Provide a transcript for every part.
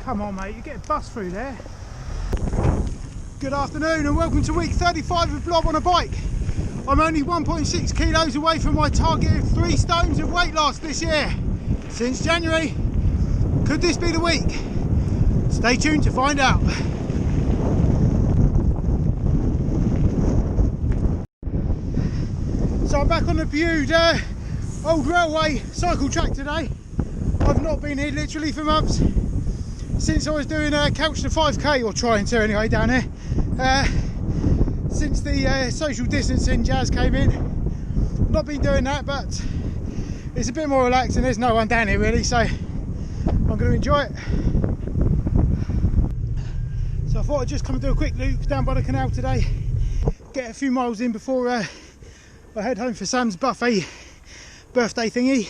Come on mate, you're getting bust through there. Good afternoon and welcome to week 35 of Blob on a Bike. I'm only 1.6 kilos away from my target of 3 stones of weight loss this year. Since January, could this be the week? Stay tuned to find out. So I'm back on the viewed old railway cycle track today. I've not been here literally for months, since I was doing a couch to 5k, or trying to anyway, down here. Since the social distancing jazz came in, not been doing that, but it's a bit more relaxed and there's no one down here really, so I'm going to enjoy it. So I thought I'd just come and do a quick loop down by the canal today, get a few miles in before I head home for Sam's birthday thingy.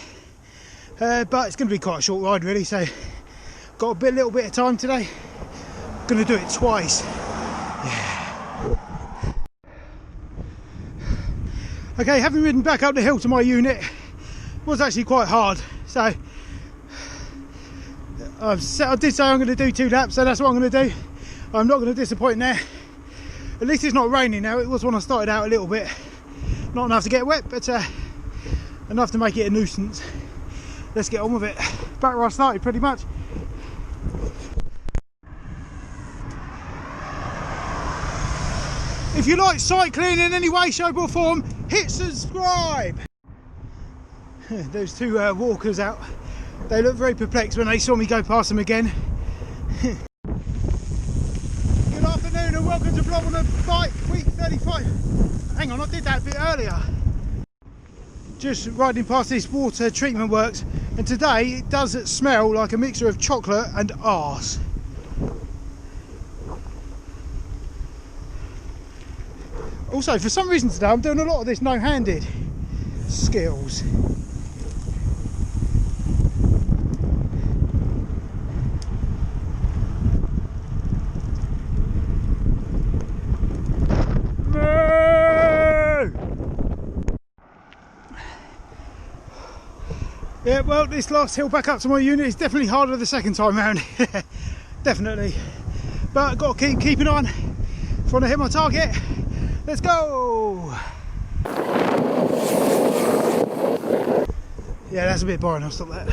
But it's going to be quite a short ride really, so got a little bit of time today. Going to do it twice. Yeah. Okay, having ridden back up the hill to my unit was actually quite hard, so I did say I'm going to do 2 laps, so that's what I'm going to do. I'm not going to disappoint there. At least it's not raining now. It was when I started out a little bit, not enough to get wet, but enough to make it a nuisance. Let's get on with it. Back where I started pretty much. If you like cycling in any way, shape or form, hit subscribe. Those 2 walkers out, they look very perplexed when they saw me go past them again. Good afternoon and welcome to Blob on a Bike, week 35. Hang on, I did that a bit earlier. Just riding past this water treatment works, and today it does smell like a mixture of chocolate and arse. Also, for some reason today I'm doing a lot of this no-handed skills. Yeah, well, this last hill back up to my unit is definitely harder the second time round. Definitely. But I've got to keep keeping on if I want to hit my target. Let's go! Yeah, that's a bit boring, I'll stop that.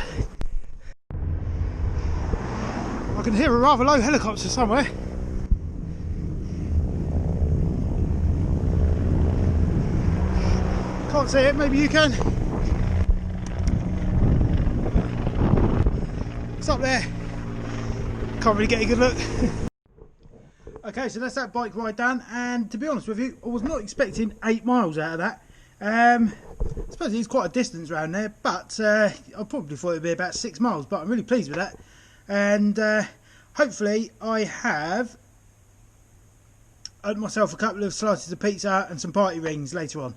I can hear a rather low helicopter somewhere. Can't see it, maybe you can. It's up there. Can't really get a good look. Okay, so that's that bike ride done, and to be honest with you, I was not expecting 8 miles out of that. I suppose it's quite a distance around there, but I probably thought it would be about 6 miles, but I'm really pleased with that. And hopefully I have earned myself a couple of slices of pizza and some party rings later on.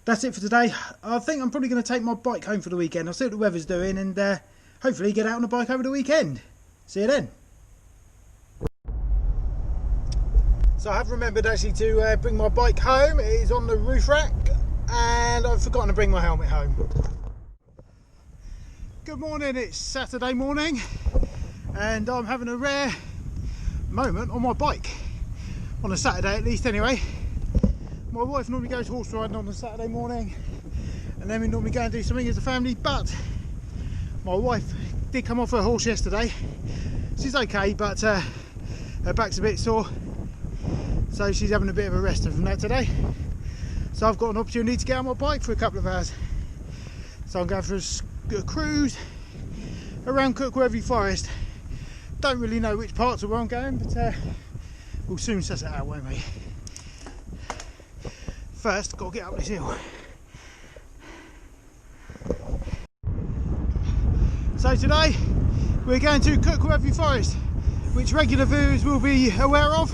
That's it for today. I think I'm probably going to take my bike home for the weekend. I'll see what the weather's doing, and hopefully get out on a bike over the weekend. See you then. So I have remembered actually to bring my bike home. It is on the roof rack and I've forgotten to bring my helmet home. Good morning, it's Saturday morning and I'm having a rare moment on my bike. On a Saturday at least anyway. My wife normally goes horse riding on a Saturday morning and then we normally go and do something as a family, but my wife did come off her horse yesterday. She's okay, but her back's a bit sore. So she's having a bit of a rest from that today. So I've got an opportunity to get on my bike for a couple of hours. So I'm going for a cruise around Kirkwhervey Forest. Don't really know which parts of where I'm going, but we'll soon suss it out, won't we? First, got to get up this hill. So today we're going to Kirkwhervey Forest, which regular viewers will be aware of.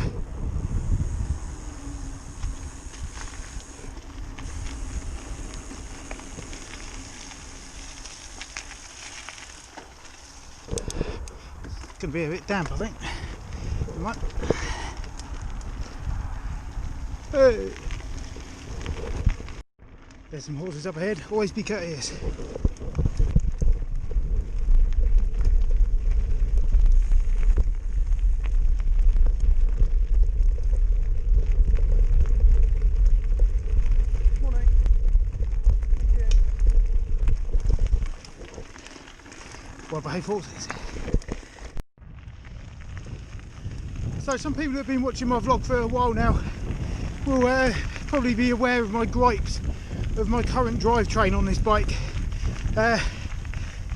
It's going to be a bit damp, I think. Right. Hey. There's some horses up ahead, always be courteous. well-behaved horses. So some people who have been watching my vlog for a while now will probably be aware of my gripes of my current drivetrain on this bike.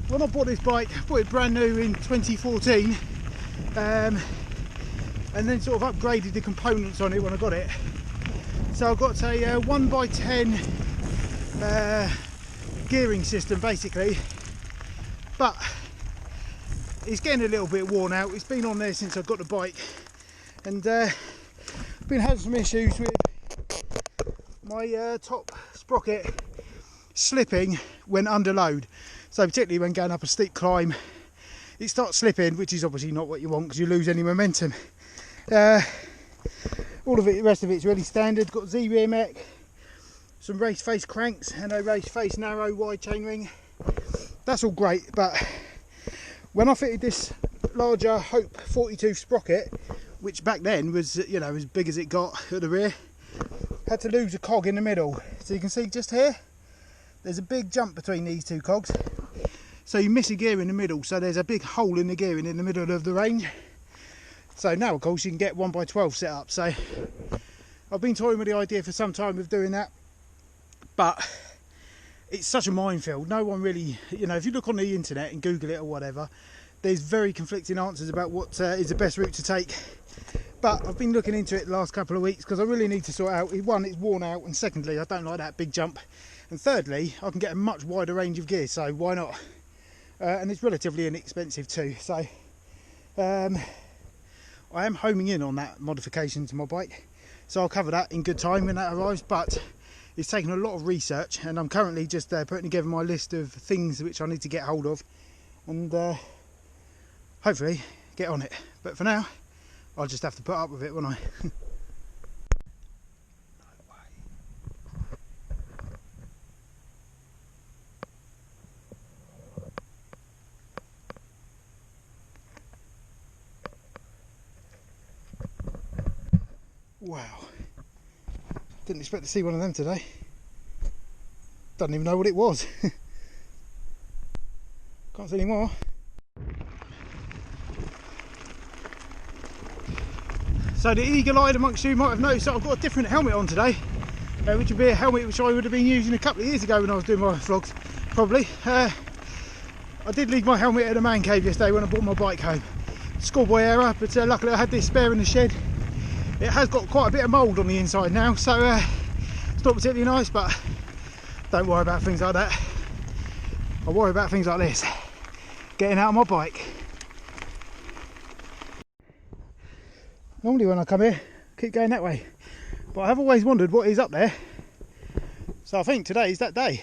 When I bought this bike, I bought it brand new in 2014, and then sort of upgraded the components on it when I got it. So I've got a 1x10 gearing system basically, but it's getting a little bit worn out. It's been on there since I got the bike, and been having some issues with my top sprocket slipping when under load. So particularly when going up a steep climb, it starts slipping, which is obviously not what you want because you lose any momentum. All of it, the rest of it's really standard. Got Z rear mech, some race face cranks and a race face narrow wide chainring. That's all great, but when I fitted this larger Hope 42 sprocket, which back then was, you know, as big as it got at the rear, had to lose a cog in the middle. So you can see just here, there's a big jump between these two cogs. So you miss a gear in the middle, so there's a big hole in the gearing in the middle of the range. So now of course you can get 1x12 set up. So I've been toying with the idea for some time of doing that, but it's such a minefield. No one really, you know, if you look on the internet and Google it or whatever, there's very conflicting answers about what is the best route to take. But I've been looking into it the last couple of weeks because I really need to sort out, one, it's worn out, and secondly, I don't like that big jump, and thirdly, I can get a much wider range of gear, so why not? And it's relatively inexpensive too, so I am homing in on that modification to my bike, so I'll cover that in good time when that arrives. But it's taken a lot of research, and I'm currently just putting together my list of things which I need to get hold of, and hopefully get on it. But for now, I'll just have to put up with it, won't I? Wow, didn't expect to see one of them today. Don't even know what it was. Can't see any more. So the eagle-eyed amongst you might have noticed that I've got a different helmet on today, which would be a helmet which I would have been using a couple of years ago when I was doing my vlogs, probably. I did leave my helmet at the man cave yesterday when I brought my bike home. Schoolboy error, but luckily I had this spare in the shed. It has got quite a bit of mould on the inside now, so it's not particularly nice, but don't worry about things like that. I worry about things like this, getting out of my bike. Normally when I come here, I keep going that way, but I have always wondered what is up there, so I think today is that day.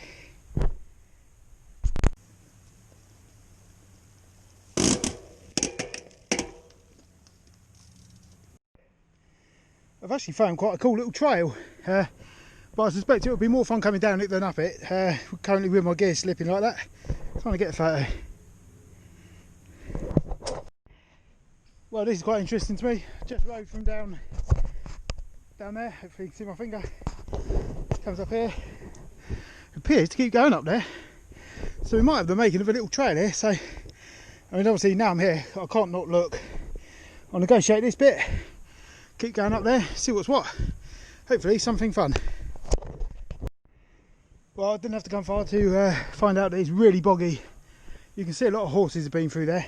I've actually found quite a cool little trail, but I suspect it would be more fun coming down it than up it, currently with my gear slipping like that. Trying to get a photo. Well, this is quite interesting to me. Just rode from down there, hopefully you can see my finger. Comes up here. It appears to keep going up there. So we might have the making of a little trail here, so I mean obviously now I'm here, I can't not look. I'll negotiate this bit. Keep going up there, see what's what. Hopefully something fun. Well, I didn't have to come far to find out that it's really boggy. You can see a lot of horses have been through there.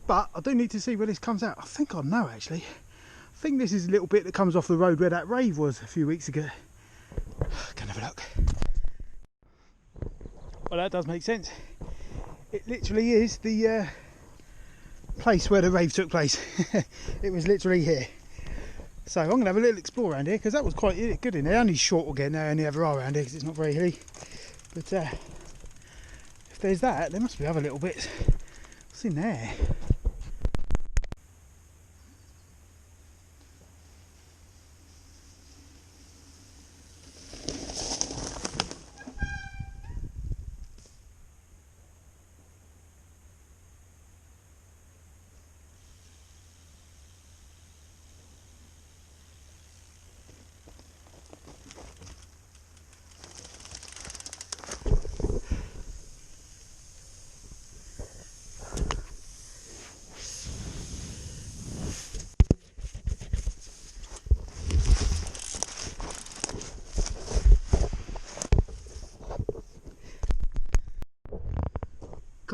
But I do need to see where this comes out. I think I know actually. I think this is a little bit that comes off the road where that rave was a few weeks ago. Can have a look. Well, that does make sense. It literally is the place where the rave took place. It was literally here. So I'm going to have a little explore around here because that was quite good in there. Only short again now, only ever are around here because it's not very hilly. But if there's that, there must be other little bits. What's in there?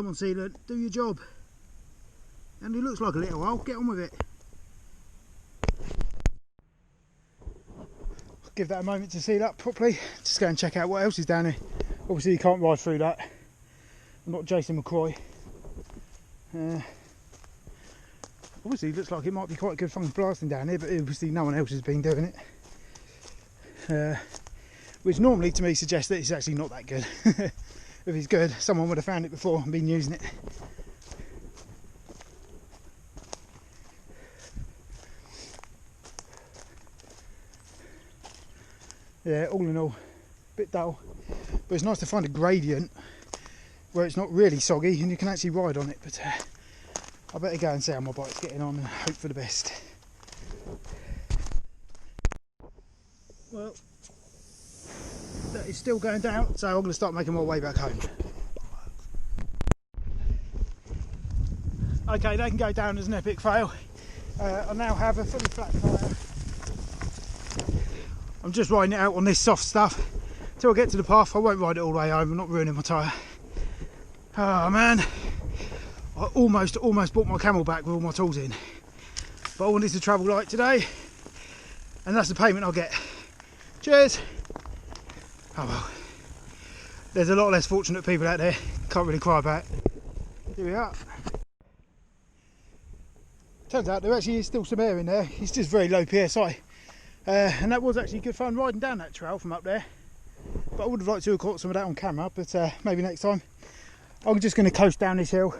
come on sealant, do your job. And it looks like a little hole, get on with it. Give that a moment to seal up properly. Just go and check out what else is down here. Obviously you can't ride through that. I'm not Jason McCroy. Obviously it looks like it might be quite good fun blasting down here, but obviously no one else has been doing it. Which normally to me suggests that it's actually not that good. If it's good, someone would have found it before and been using it. Yeah, all in all, a bit dull, but it's nice to find a gradient where it's not really soggy and you can actually ride on it. But I better go and see how my bike's getting on and hope for the best. Well, that is still going down, so I'm going to start making my way back home. Okay, they can go down as an epic fail. I now have a fully flat tyre. I'm just riding it out on this soft stuff till I get to the path. I won't ride it all the way home, I'm not ruining my tyre. Oh man, I almost bought my Camelback with all my tools in, but I wanted to travel light today, and that's the payment I'll get. Cheers. Oh well, there's a lot less fortunate people out there, can't really cry about it. Here we are. Turns out there actually is still some air in there, it's just very low PSI. And that was actually good fun riding down that trail from up there, but I would have liked to have caught some of that on camera, but maybe next time. I'm just going to coast down this hill,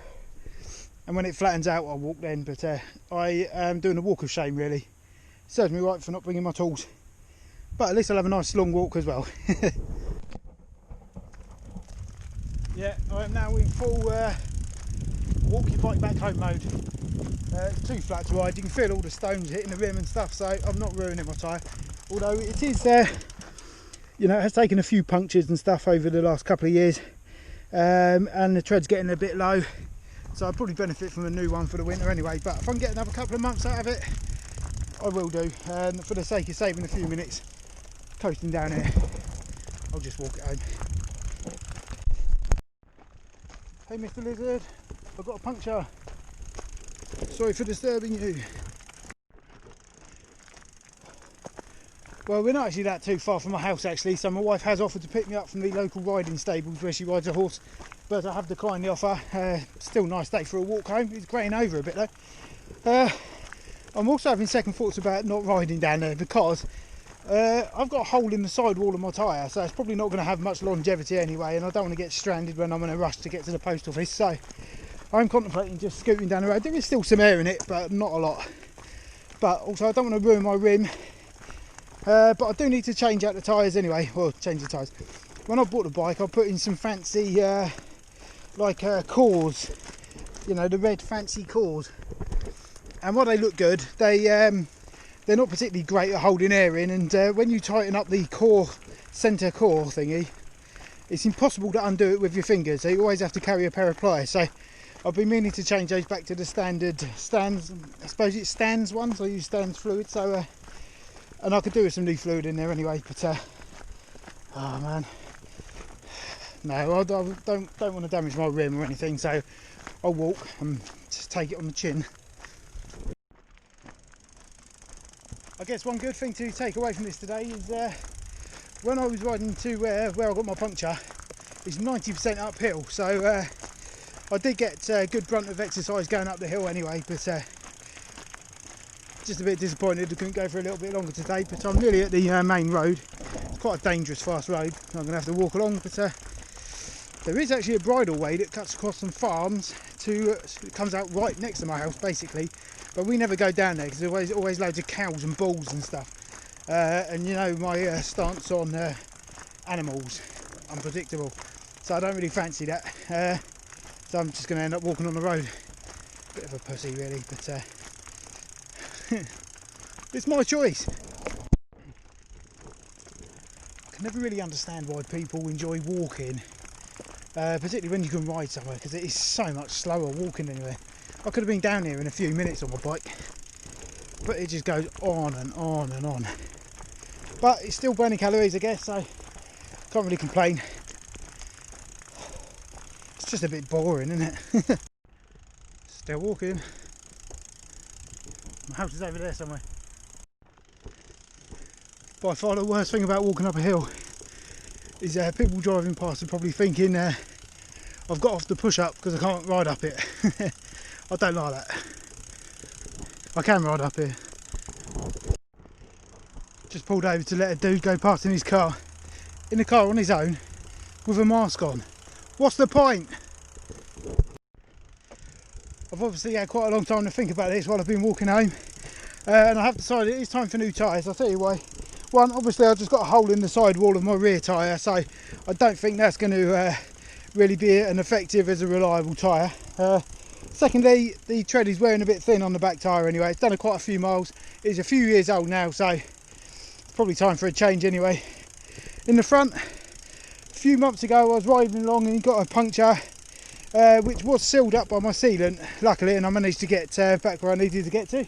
and when it flattens out I'll walk then, but I am doing a walk of shame really. Serves me right for not bringing my tools, but at least I'll have a nice long walk as well. Yeah, I am now in full walk your bike back home mode. It's too flat to ride, you can feel all the stones hitting the rim and stuff, so I'm not ruining my tyre. Although it is, you know, it has taken a few punctures and stuff over the last couple of years, and the tread's getting a bit low, so I'll probably benefit from a new one for the winter anyway. But if I can get another couple of months out of it, I will do, and for the sake of saving a few minutes coasting down here, I'll just walk it home. Hey Mr. Lizard, I've got a puncture. Sorry for disturbing you. Well, we're not actually that too far from my house actually, so my wife has offered to pick me up from the local riding stables where she rides a horse, but I have declined the offer. Still a nice day for a walk home. It's greying over a bit though. I'm also having second thoughts about not riding down there because I've got a hole in the sidewall of my tyre, so it's probably not going to have much longevity anyway, and I don't want to get stranded when I'm in a rush to get to the post office, so I'm contemplating just scooting down the road. There is still some air in it, but not a lot. But also I don't want to ruin my rim, but I do need to change out the tyres anyway. Well, change the tyres. When I bought the bike I put in some fancy cores, you know, the red fancy cores, and while they look good, they're not particularly great at holding air in, and when you tighten up the core, centre core thingy, it's impossible to undo it with your fingers, so you always have to carry a pair of pliers. So I've been meaning to change those back to the standard Stands, I suppose it's Stands ones. I use Stands fluid, so and I could do with some new fluid in there anyway, but oh man, no, I don't want to damage my rim or anything, so I'll walk and just take it on the chin. I guess one good thing to take away from this today is when I was riding to where I got my puncture, it's 90% uphill, so I did get a good brunt of exercise going up the hill anyway, but just a bit disappointed I couldn't go for a little bit longer today. But I'm nearly at the main road. It's quite a dangerous fast road, I'm going to have to walk along, but there is actually a bridle way that cuts across some farms it comes out right next to my house basically, but we never go down there because there's always loads of cows and bulls and stuff, and you know my stance on animals, unpredictable, so I don't really fancy that. So I'm just going to end up walking on the road. Bit of a pussy really, but it's my choice. I can never really understand why people enjoy walking, particularly when you can ride somewhere, because it is so much slower walking anywhere. I could have been down here in a few minutes on my bike, but it just goes on and on and on. But it's still burning calories I guess, so can't really complain. just a bit boring, isn't it? Still walking. My house is over there somewhere. By far the worst thing about walking up a hill is people driving past are probably thinking I've got off the push-up because I can't ride up it. I don't like that. I can ride up here. Just pulled over to let a dude go past in his car. In the car on his own with a mask on. What's the point? I've obviously had quite a long time to think about this while I've been walking home. And I have decided it is time for new tyres. I'll tell you why. One, obviously I've just got a hole in the side wall of my rear tyre, so I don't think that's going to really be an effective as a reliable tyre. Secondly, the tread is wearing a bit thin on the back tyre anyway. It's done quite a few miles. It's a few years old now, so it's probably time for a change anyway. In the front, a few months ago I was riding along and got a puncture, which was sealed up by my sealant, luckily, and I managed to get back where I needed to get to.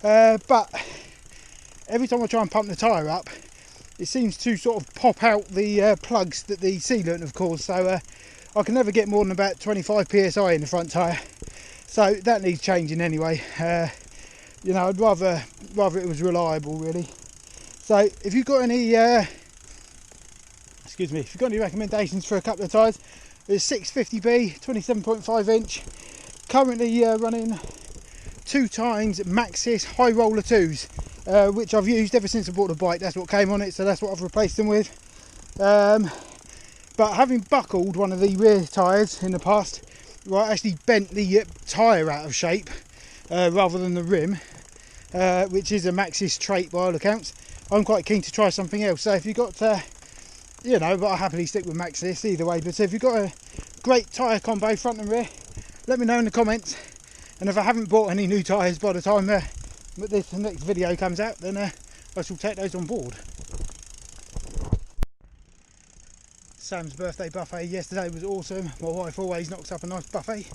But every time I try and pump the tyre up, it seems to sort of pop out the plugs that the sealant have caused, so I can never get more than about 25 psi in the front tyre, so that needs changing anyway. You know, I'd rather it was reliable, really. So if you've got any if you've got any recommendations for a couple of tyres, there's 650B 27.5 inch, currently running 2 times Maxxis high roller 2s, which I've used ever since I bought the bike. That's what came on it, so that's what I've replaced them with. But having buckled one of the rear tyres in the past, I actually bent the tyre out of shape rather than the rim, which is a Maxxis trait by all accounts. I'm quite keen to try something else, so if you've got you know, but I'll happily stick with Maxxis either way. But if you've got a great tyre combo front and rear, let me know in the comments. And if I haven't bought any new tyres by the time this next video comes out, then I shall take those on board. Sam's birthday buffet yesterday was awesome. My wife always knocks up a nice buffet,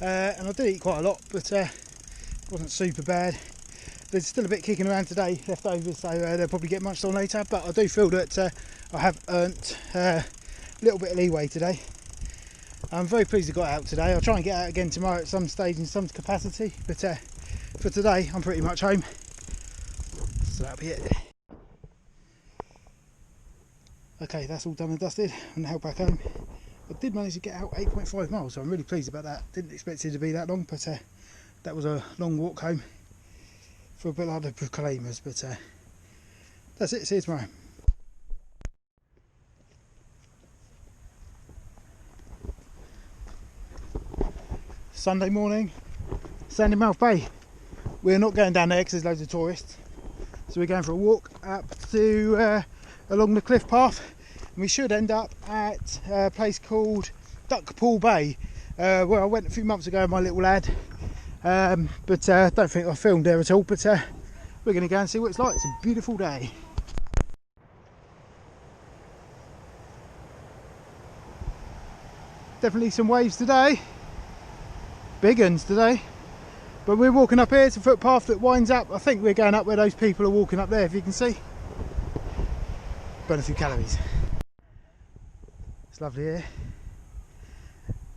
and I did eat quite a lot, but it wasn't super bad. There's still a bit kicking around today left over, so they'll probably get munched on later, but I do feel that I have earned a little bit of leeway today. I'm very pleased I got out today. I'll try and get out again tomorrow at some stage in some capacity, but for today I'm pretty much home, so that'll be it. Okay, that's all done and dusted. I'm now back home. I did manage to get out 8.5 miles, so I'm really pleased about that. Didn't expect it to be that long, but that was a long walk home for a bit like the Proclaimers, but that's it. See you tomorrow. Sunday morning, Sandymouth Bay. We're not going down there because there's loads of tourists, so we're going for a walk up to along the cliff path, and we should end up at a place called Duckpool Bay, where I went a few months ago with my little lad, but I don't think I filmed there at all, but we're going to go and see what it's like. It's a beautiful day. Definitely some waves today, big uns today, but we're walking up here. It's a footpath that winds up. I think we're going up where those people are walking up there, if you can see. Burn a few calories. It's lovely here.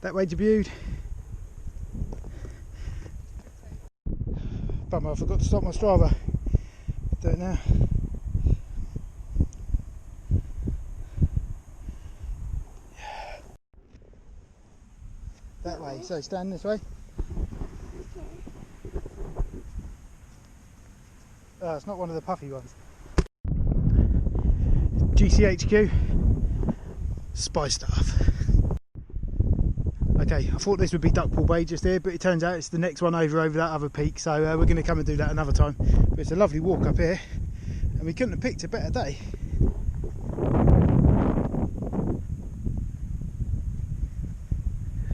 That way to Bude. Bummer, I forgot to stop my Strava. Do it now. That way, so stand this way. Oh, it's not one of the puffy ones. GCHQ, spy stuff. Okay, I thought this would be Duckpool Bay just here, but it turns out it's the next one over that other peak, so we're going to come and do that another time. But it's a lovely walk up here, and we couldn't have picked a better day.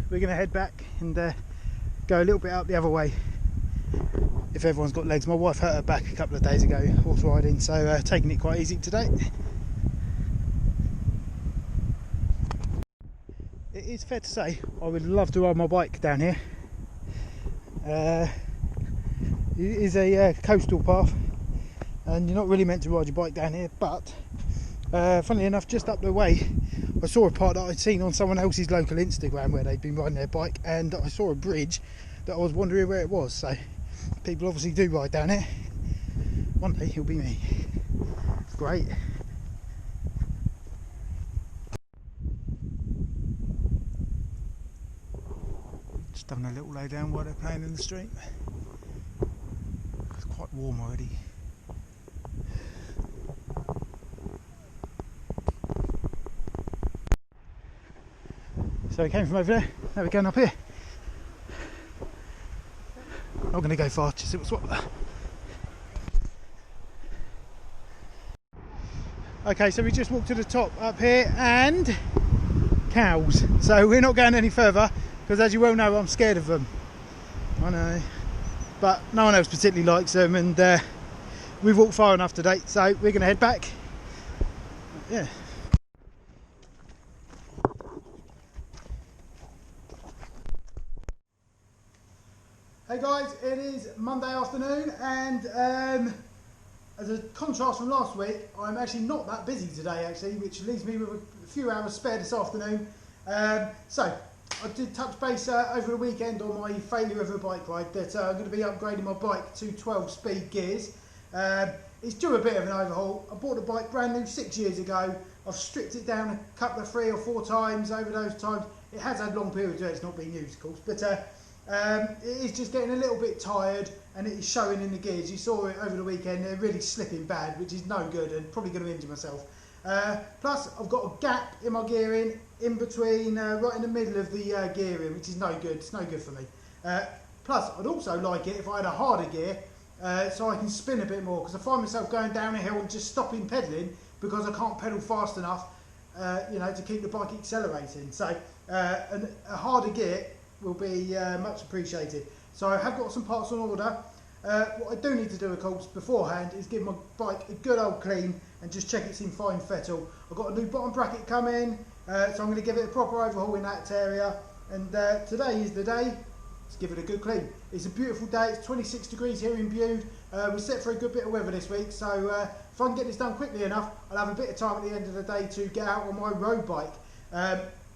We're going to head back and go a little bit out the other way, if everyone's got legs. My wife hurt her back a couple of days ago horse riding, so taking it quite easy today. It is fair to say I would love to ride my bike down here. It is a coastal path, and you're not really meant to ride your bike down here, but funnily enough, just up the way I saw a part that I'd seen on someone else's local Instagram where they'd been riding their bike, and I saw a bridge that I was wondering where it was. So people obviously do ride down it. One day it'll be me. It's great. Just having a little lay down while they're playing in the stream. It's quite warm already. So we came from over there, now we're going up here. Not going to go far, just see what's what. Okay, so we just walked to the top up here, and cows. So we're not going any further, because as you well know, I'm scared of them. I know. But no one else particularly likes them, and we've walked far enough today, so we're going to head back. Yeah. Hey guys, it is Monday afternoon, and as a contrast from last week, I'm actually not that busy today actually, which leaves me with a few hours spare this afternoon. So I did touch base over the weekend on my failure of a bike ride that I'm going to be upgrading my bike to 12 speed gears. It's due a bit of an overhaul. I bought the bike brand new 6 years ago. I've stripped it down a couple of 3 or 4 times over those times. It has had long periods where it's not been used, of course, but it is just getting a little bit tired, and it is showing in the gears. You saw it over the weekend, they're really slipping bad, which is no good and probably going to injure myself. Plus I've got a gap in my gearing in between, right in the middle of the gearing, which is no good. It's no good for me. Plus I'd also like it if I had a harder gear, so I can spin a bit more, because I find myself going down a hill and just stopping pedalling because I can't pedal fast enough, you know, to keep the bike accelerating. So a harder gear will be much appreciated. So I have got some parts on order. What I do need to do, of course, beforehand is give my bike a good old clean and just check it's in fine fettle. I've got a new bottom bracket coming, so I'm going to give it a proper overhaul in that area, and today is the day. Let's give it a good clean. It's a beautiful day. It's 26 degrees here in Bude. We're set for a good bit of weather this week, so if I can get this done quickly enough, I'll have a bit of time at the end of the day to get out on my road bike.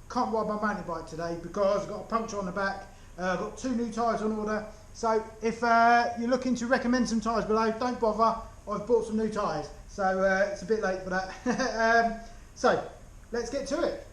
Can't ride my mountain bike today because I've got a puncture on the back. I've got 2 new tyres on order, so if you're looking to recommend some tyres below, don't bother. I've bought some new tyres, so it's a bit late for that. So let's get to it.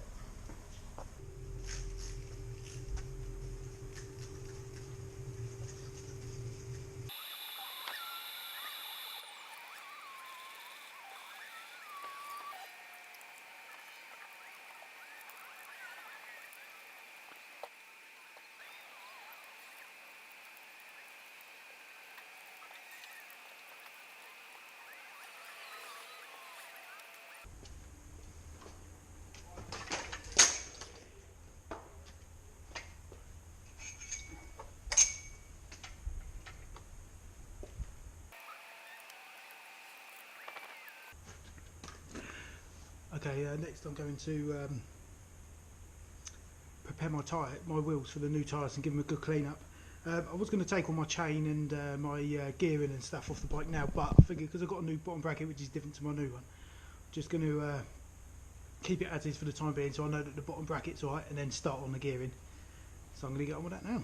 Okay, next I'm going to prepare my wheels for the new tyres and give them a good clean up. I was going to take all my chain and my gearing and stuff off the bike now, but I figured because I've got a new bottom bracket which is different to my new one, I'm just going to keep it as is for the time being, so I know that the bottom bracket's alright, and then start on the gearing. So I'm going to get on with that now.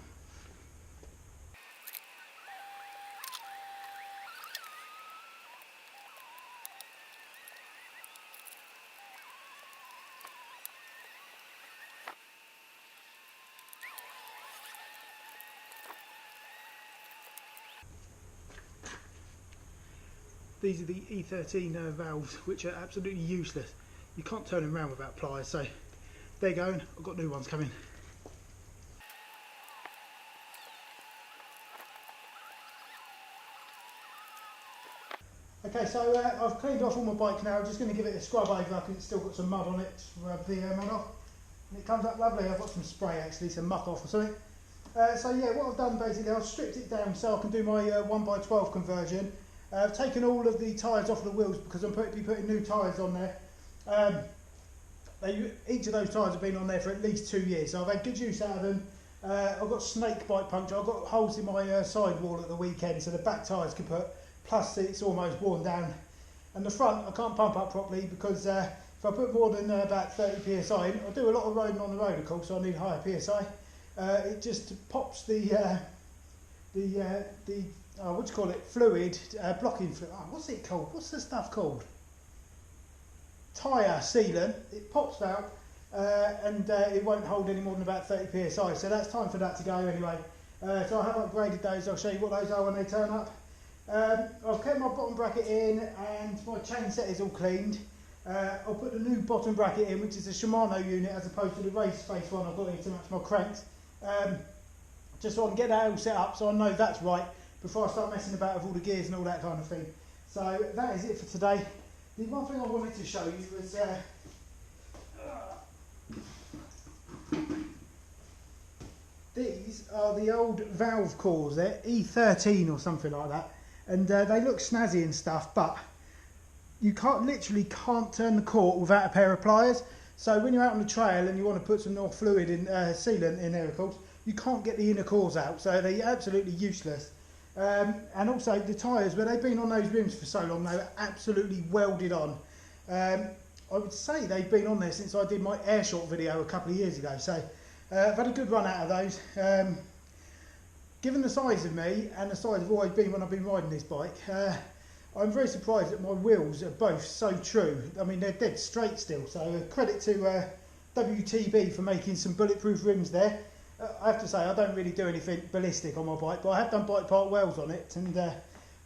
These are the E13 valves, which are absolutely useless. You can't turn them around without pliers, so they're going. I've got new ones coming. Okay, so I've cleaned off all my bike now. I'm just going to give it a scrub over because it's still got some mud on it. Just rub the mud off, and it comes up lovely. I've got some spray actually, some muck off or something. So yeah, what I've done basically, I've stripped it down so I can do my 1x12 conversion. I've taken all of the tyres off the wheels because I'm putting new tyres on there. Each of those tyres have been on there for at least 2 years, so I've had good use out of them. I've got snake bite puncture. I've got holes in my sidewall at the weekend so the back tyres can put, plus it's almost worn down. And the front I can't pump up properly because if I put more than about 30 psi in, I do a lot of riding on the road of course, so I need higher psi. It just pops the what do you call it, fluid, blocking fluid, what's it called, what's the stuff called? Tyre sealant. It pops out and it won't hold any more than about 30 psi, so that's time for that to go anyway. So I have upgraded those. I'll show you what those are when they turn up. I've kept my bottom bracket in and my chain set is all cleaned. I'll put the new bottom bracket in, which is a Shimano unit as opposed to the race face one I've got here to match my cranks. Just so I can get that all set up so I know that's right before I start messing about with all the gears and all that kind of thing. So that is it for today. The one thing I wanted to show you was these are the old valve cores. They're E13 or something like that, and they look snazzy and stuff, but you literally can't turn the core without a pair of pliers. So when you're out on the trail and you want to put some more fluid in, sealant in there of course, you can't get the inner cores out, so they're absolutely useless. And also the tyres, where they've been on those rims for so long, they were absolutely welded on. I would say they've been on there since I did my air short video a couple of years ago, so I've had a good run out of those. Given the size of me and the size I've always been when I've been riding this bike, I'm very surprised that my wheels are both so true. I mean, they're dead straight still, so credit to WTB for making some bulletproof rims there. I have to say, I don't really do anything ballistic on my bike, but I have done bike part welds on it, and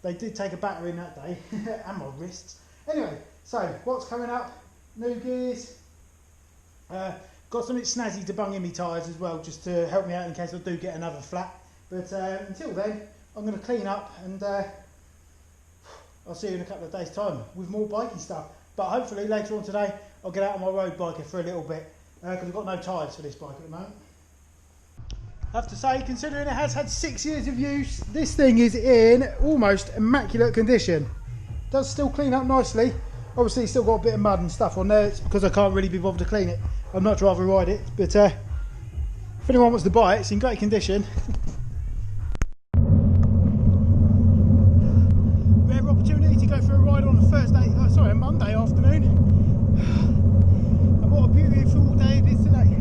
they did take a battering that day, and my wrists. Anyway, so what's coming up? New gears. Got something snazzy to bung in my tyres as well, just to help me out in case I do get another flat. But until then, I'm going to clean up, and I'll see you in a couple of days' time with more biking stuff. But hopefully later on today, I'll get out on my road biker for a little bit, because I've got no tyres for this bike at the moment. I have to say, considering it has had 6 years of use, this thing is in almost immaculate condition. Does still clean up nicely. Obviously it's still got a bit of mud and stuff on there. It's because I can't really be bothered to clean it. I'd much rather ride it, but if anyone wants to buy it, it's in great condition. Rare opportunity to go for a ride on a Monday afternoon. And what a beautiful day it is today.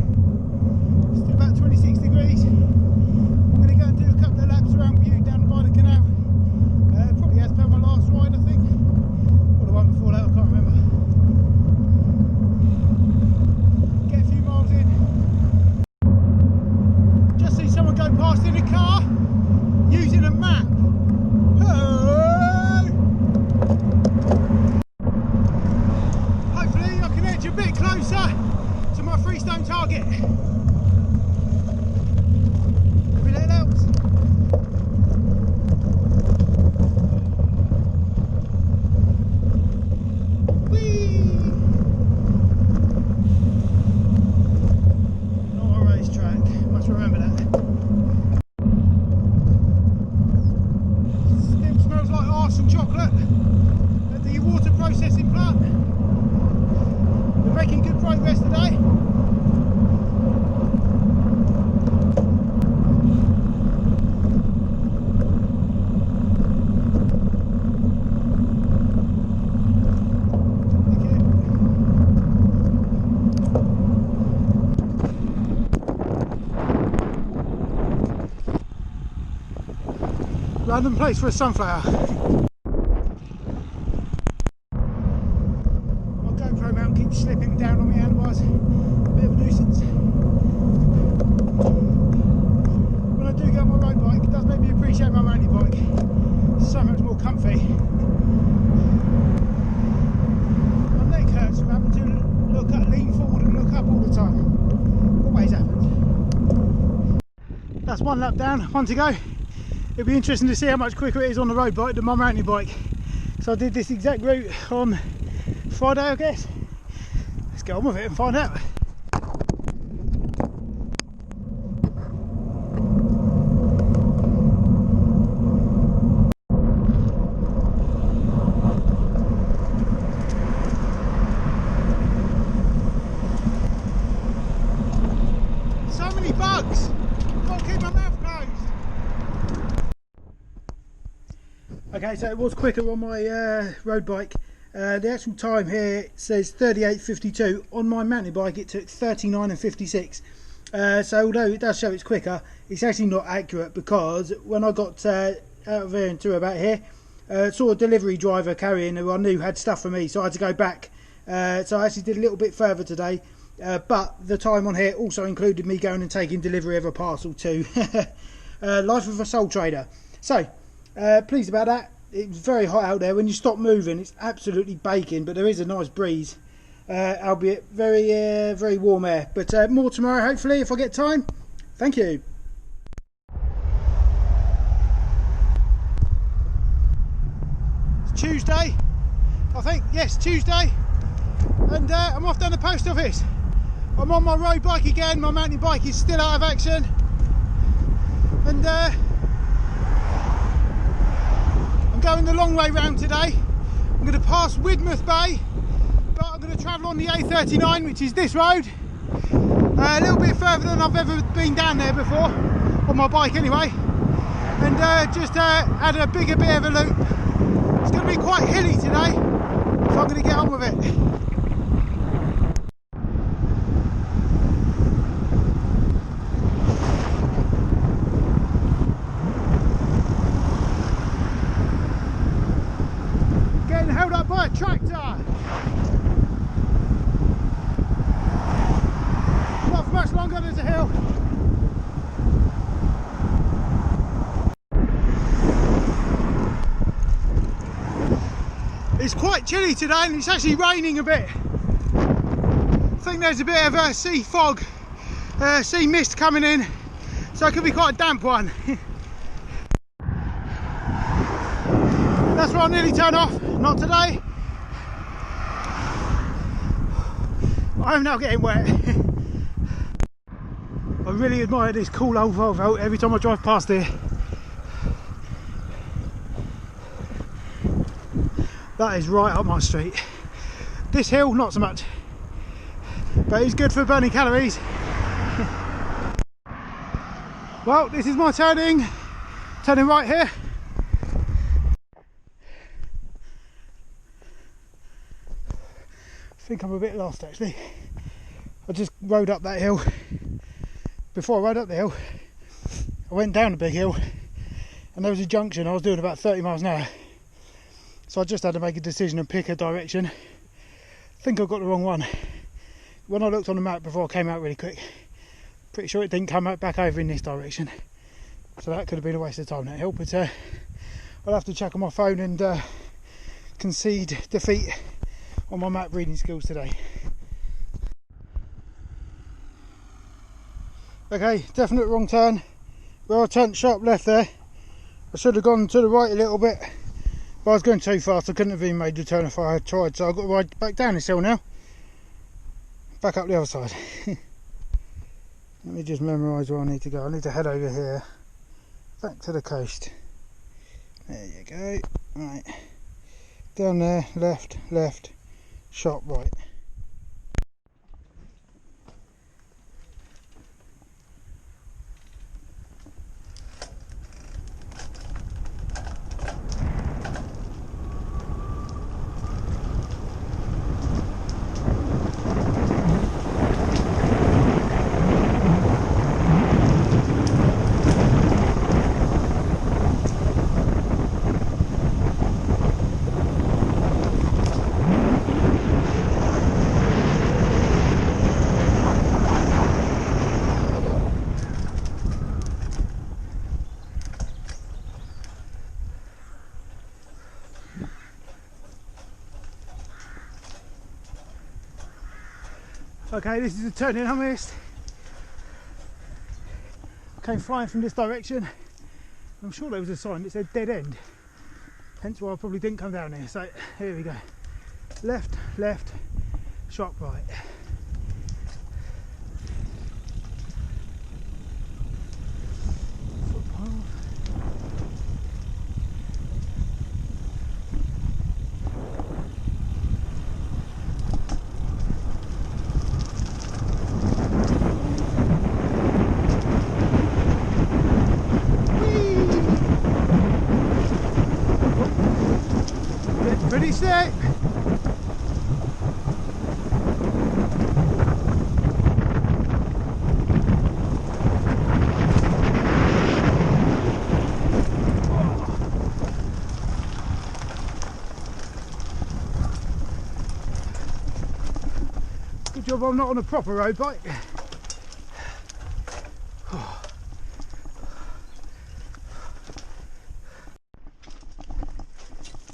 It's still about 26 degrees. I'm going to go and do a couple of laps around Butte down by the canal. Probably as per my last ride, I think. Or the one before that, I can't remember. Get a few miles in. Just see someone go past in a car using a map. Hopefully I can edge a bit closer to my freestone target. Random place for a sunflower. My GoPro mount keeps slipping down on my handlebars. Bit of a nuisance. When I do get on my road bike, it does make me appreciate my mountain bike. It's so much more comfy. My neck hurts from having to lean forward and look up all the time. Always happens. That's one lap down, one to go. It'll be interesting to see how much quicker it is on the road bike than my mountain bike. So I did this exact route on Friday, I guess. Let's get on with it and find out. So many bugs! Can't keep my mouth closed. Okay, so it was quicker on my road bike, The actual time here says 38:52. On my mountain bike it took 39:56. So although it does show it's quicker, it's actually not accurate, because when I got out of here and to about here, saw a delivery driver carrying who I knew had stuff for me, so I had to go back. So I actually did a little bit further today, but the time on here also included me going and taking delivery of a parcel too. Life of a sole trader. So pleased about that. It was very hot out there. When you stop moving it's absolutely baking, but there is a nice breeze, albeit very warm air. But more tomorrow hopefully if I get time. Thank you. It's Tuesday, I think. Yes, Tuesday, and I'm off down the post office. I'm on my road bike again. My mountain bike is still out of action, and I'm going the long way round today. I'm going to pass Widmouth Bay, but I'm going to travel on the A39, which is this road, a little bit further than I've ever been down there before, on my bike anyway, and just add a bigger bit of a loop. It's going to be quite hilly today, so I'm going to get on with it. Held up by a tractor. Not for much longer, there's a hill. It's quite chilly today and it's actually raining a bit. I think there's a bit of a sea fog, sea mist coming in, so it could be quite a damp one. That's where I'll nearly turn off. Not today. I'm now getting wet. I really admire this cool old Volvo every time I drive past here. That is right up my street. This hill, not so much, but it's good for burning calories. Well, this is my turning right here. I think I'm a bit lost actually. I just rode up that hill. Before I rode up the hill, I went down a big hill and there was a junction. I was doing about 30 miles an hour. So I just had to make a decision and pick a direction. I think I got the wrong one. When I looked on the map before I came out really quick, pretty sure it didn't come out back over in this direction. So that could have been a waste of time, that hill. But I'll have to check on my phone and concede defeat on my map reading skills today. Okay, definite wrong turn. Where I turned sharp left there, I should have gone to the right a little bit, but I was going too fast. I couldn't have even made the turn if I had tried, so I've got to ride back down this hill now, back up the other side. Let me just memorise where I need to go. I need to head over here, back to the coast. There you go. Right, down there, left, sharp right. Okay, this is the turning I missed. Came flying from this direction. I'm sure there was a sign that said dead end. Hence why I probably didn't come down here. So here we go. Left, sharp right. Footpath. Pretty steep. job I'm not on a proper road bike.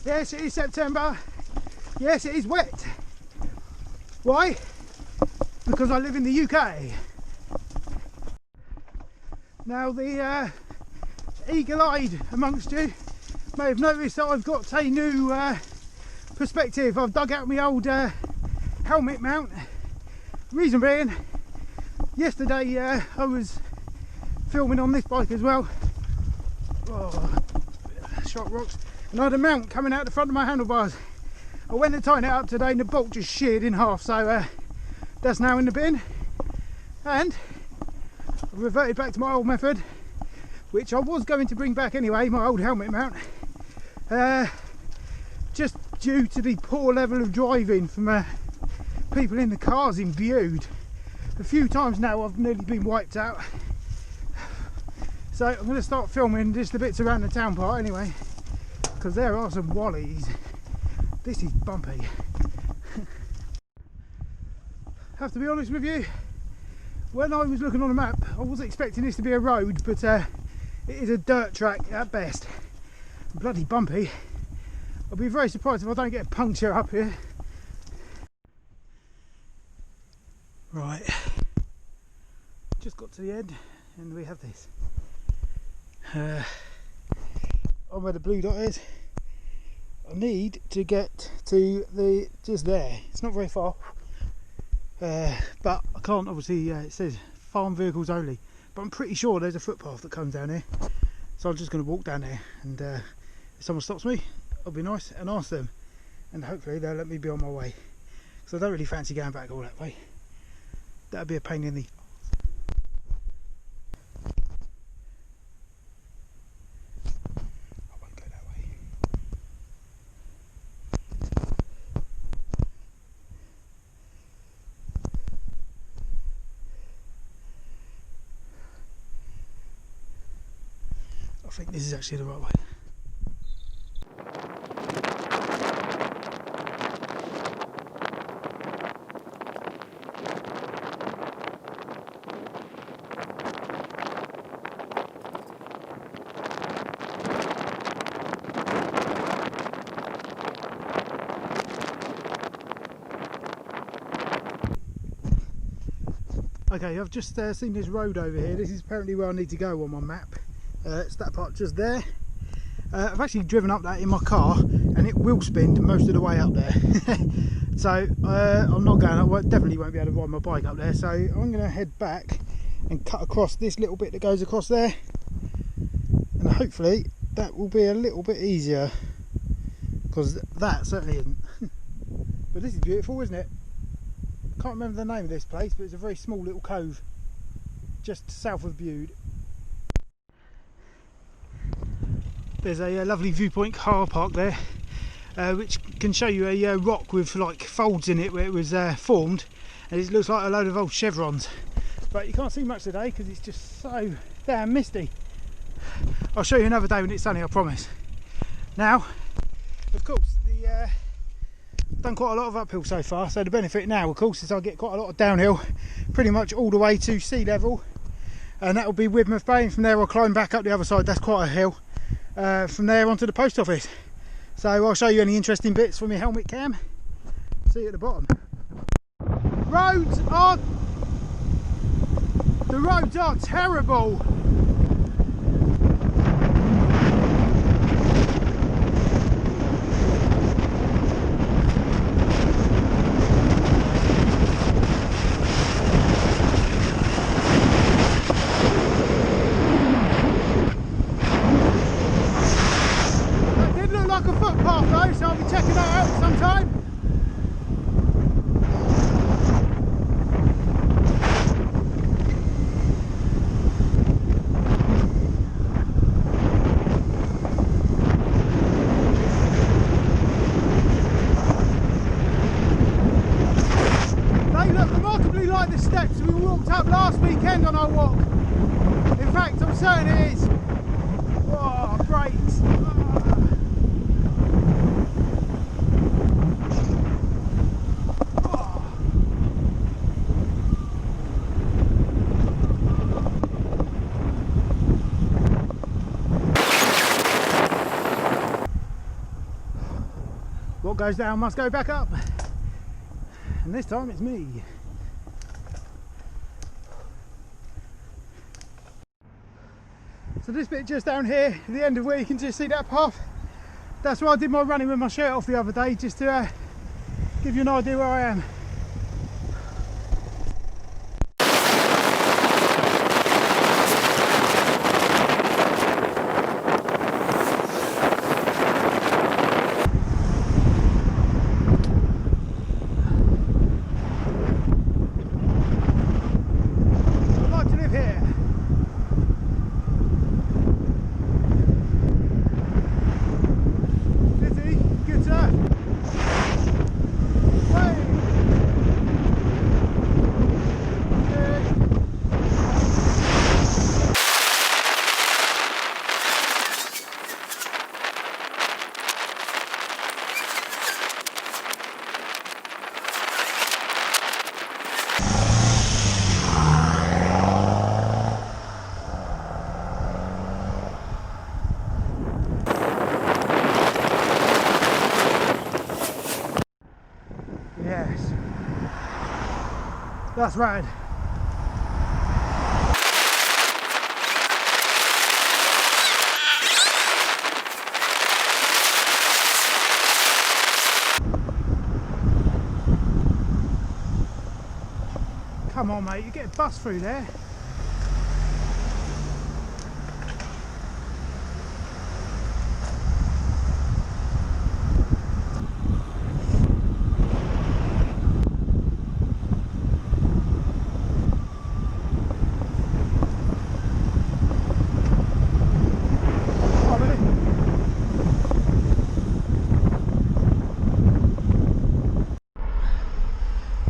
Yes, it is September. Yes, it is wet. Why? Because I live in the UK. Now the eagle-eyed amongst you may have noticed that I've got a new perspective. I've dug out my old helmet mount. Reason being, yesterday I was filming on this bike as well. Oh, sharp rocks. And I had a mount coming out the front of my handlebars. I went to tighten it up today and the bolt just sheared in half, so that's now in the bin. And I reverted back to my old method, which I was going to bring back anyway, my old helmet mount. Just due to the poor level of driving from people in the cars imbued. A few times now I've nearly been wiped out. So I'm going to start filming just the bits around the town part anyway, because there are some wallies. This is bumpy. Have to be honest with you, when I was looking on the map I wasn't expecting this to be a road, but it is a dirt track at best. Bloody bumpy. I'll be very surprised if I don't get a puncture up here. Right, just got to the end and we have this. On where the blue dot is, I need to get to the just there. It's not very far, but I can't obviously. It says farm vehicles only, but I'm pretty sure there's a footpath that comes down here, so I'm just going to walk down there, and if someone stops me, I'll be nice and ask them, and hopefully they'll let me be on my way, because I don't really fancy going back all that way. That'd be a pain in the. I think this is actually the right way. Okay, I've just seen this road over here. This is apparently where I need to go on my map. It's that part just there. I've actually driven up that in my car and it will spin most of the way up there. So I'm not going, definitely won't be able to ride my bike up there, so I'm going to head back and cut across this little bit that goes across there, and hopefully that will be a little bit easier, because that certainly isn't. But this is beautiful, isn't it? Can't remember the name of this place, but it's a very small little cove just south of Bude. There's a lovely viewpoint car park there, which can show you a rock with like folds in it where it was formed, and it looks like a load of old chevrons, but you can't see much today because it's just so damn misty. I'll show you another day when it's sunny, I promise. Now, of course, I've done quite a lot of uphill so far, so the benefit now of course is I'll get quite a lot of downhill pretty much all the way to sea level, and that will be Widmouth Bay, and from there I'll climb back up the other side. That's quite a hill. From there onto the post office. So I'll show you any interesting bits from your helmet cam. See you at the bottom. The roads are terrible. So I'll be checking that out sometime. They look remarkably like the steps we walked up last weekend on our walk. In fact, I'm certain it is. Oh, great. What goes down must go back up, and this time it's me. So this bit just down here, at the end of where you can just see that path, that's where I did my running with my shirt off the other day, just to give you an idea where I am. Yes, that's right. Come on, mate, you get a bus through there.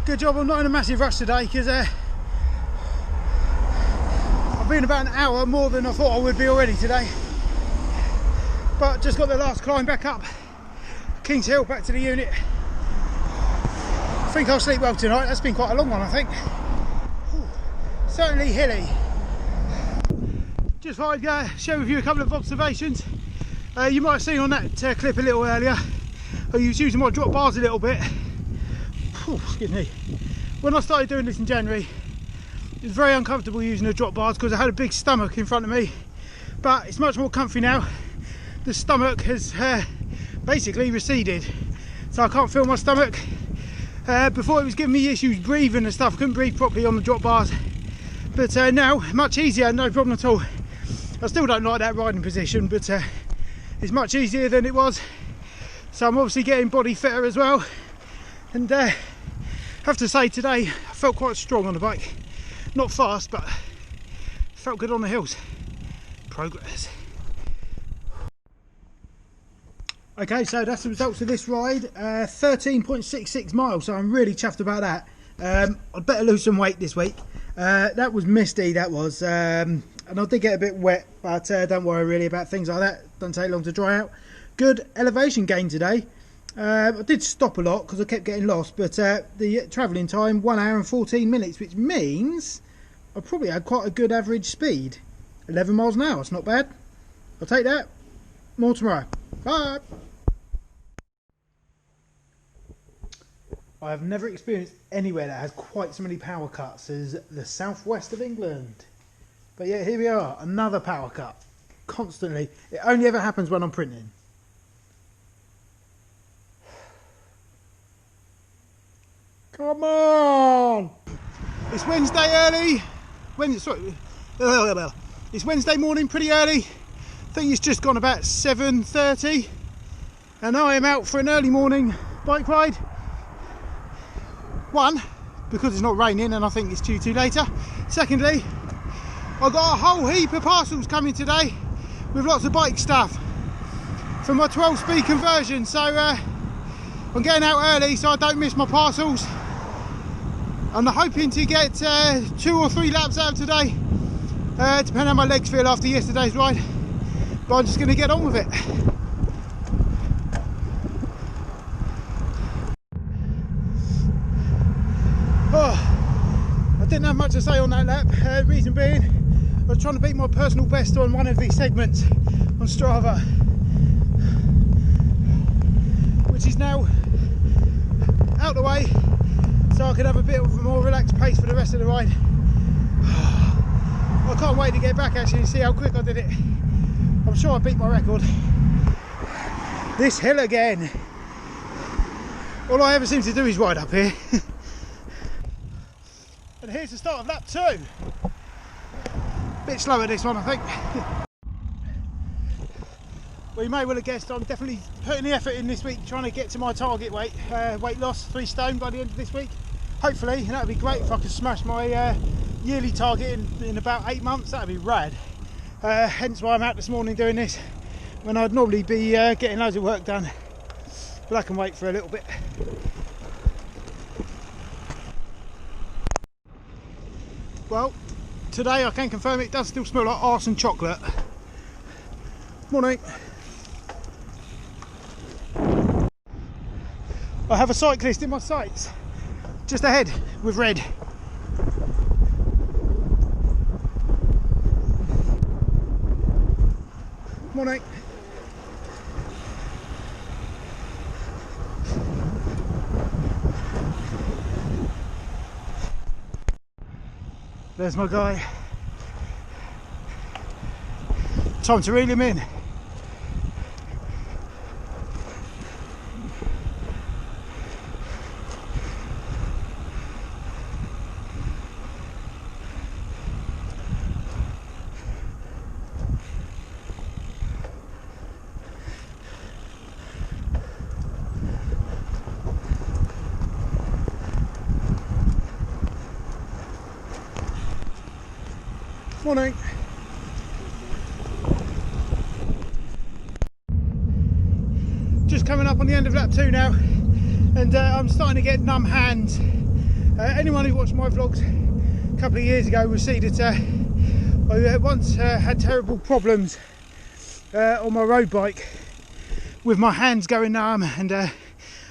Good job I'm not in a massive rush today, because I've been about an hour more than I thought I would be already today. But just got the last climb back up King's Hill, back to the unit. I think I'll sleep well tonight. That's been quite a long one, I think. Certainly hilly. Just thought I'd share with you a couple of observations. You might have seen on that clip a little earlier, I was using my drop bars a little bit. Excuse me. When I started doing this in January, it was very uncomfortable using the drop bars because I had a big stomach in front of me, but it's much more comfy now. The stomach has basically receded, so I can't feel my stomach. Before it was giving me issues breathing and stuff. I couldn't breathe properly on the drop bars, but now much easier, no problem at all. I still don't like that riding position, but it's much easier than it was, so I'm obviously getting body fitter as well. And have to say, today I felt quite strong on the bike. Not fast, but felt good on the hills. Progress. Okay, so that's the results of this ride. 13.66 miles, so I'm really chuffed about that. I'd better lose some weight this week. That was misty, that was. And I did get a bit wet, but don't worry really about things like that. Don't take long to dry out. Good elevation gain today. I did stop a lot because I kept getting lost, but the travelling time 1 hour and 14 minutes, which means I probably had quite a good average speed. 11 miles an hour, it's not bad. I'll take that. More tomorrow. Bye. I have never experienced anywhere that has quite so many power cuts as the southwest of England. But yeah, here we are, another power cut. Constantly. It only ever happens when I'm printing. Come on! It's Wednesday early. It's Wednesday morning pretty early. I think it's just gone about 7:30. And I am out for an early morning bike ride. One, because it's not raining and I think it's due to later. Secondly, I've got a whole heap of parcels coming today with lots of bike stuff for my 12-speed conversion. So I'm getting out early so I don't miss my parcels. I'm hoping to get 2 or 3 laps out today, depending on how my legs feel after yesterday's ride. But I'm just going to get on with it. Oh, I didn't have much to say on that lap. Reason being, I was trying to beat my personal best on one of these segments on Strava, which is now out the way so I can have a bit of a more relaxed pace for the rest of the ride. I can't wait to get back actually and see how quick I did it. I'm sure I beat my record. This hill again. All I ever seem to do is ride up here. And here's the start of lap 2. Bit slower this one, I think. Well, you may well have guessed I'm definitely putting the effort in this week trying to get to my target weight, weight loss, 3 stone by the end of this week. Hopefully, and that would be great if I could smash my yearly target in about 8 months. That would be rad. Hence why I'm out this morning doing this when I'd normally be getting loads of work done. But I can wait for a little bit. Well, today I can confirm it does still smell like arse and chocolate. Morning. I have a cyclist in my sights, just ahead with red. Morning. There's my guy. Time to reel him in. Morning. Just coming up on the end of lap 2 now, and I'm starting to get numb hands. Anyone who watched my vlogs a couple of years ago will see that I once had terrible problems on my road bike with my hands going numb, and I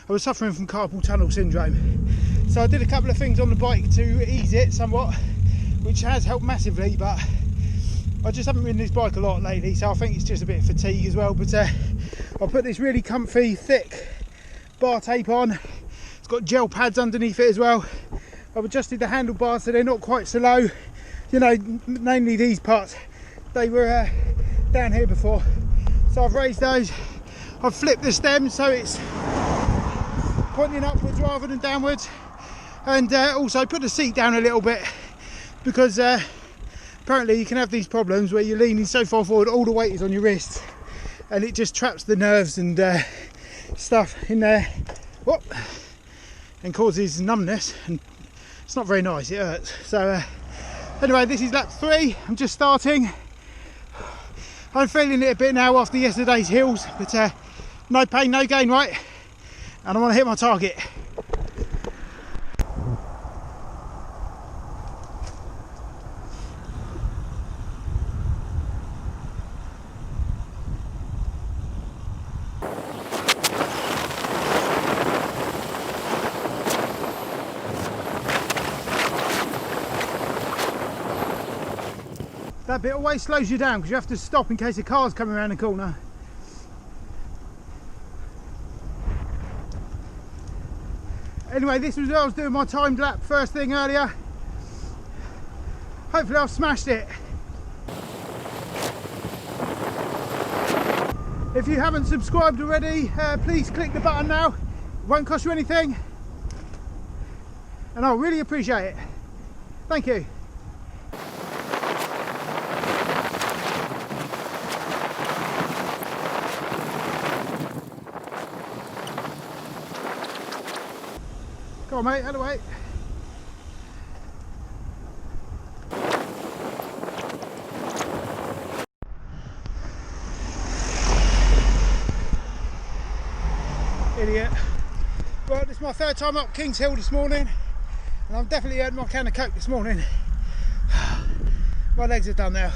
was suffering from carpal tunnel syndrome. So I did a couple of things on the bike to ease it somewhat, which has helped massively, but I just haven't ridden this bike a lot lately, so I think it's just a bit of fatigue as well. But I put this really comfy thick bar tape on. It's got gel pads underneath it as well. I've adjusted the handlebars so they're not quite so low, you know, namely these parts. They were down here before, so I've raised those. I've flipped the stem so it's pointing upwards rather than downwards, and also put the seat down a little bit, because apparently you can have these problems where you're leaning so far forward, all the weight is on your wrists, and it just traps the nerves and stuff in there. Whoop, and causes numbness, and it's not very nice, it hurts. So anyway, this is lap 3. I'm just starting. I'm feeling it a bit now after yesterday's hills, but no pain, no gain, right? And I want to hit my target. That bit always slows you down because you have to stop in case a car's coming around the corner. Anyway, this was where I was doing my timed lap first thing earlier. Hopefully I've smashed it. If you haven't subscribed already, please click the button now. It won't cost you anything, and I'll really appreciate it. Thank you. Come on mate, out of the way. Idiot. Well, this is my 3rd time up King's Hill this morning, and I've definitely had my can of Coke this morning. My legs are done now.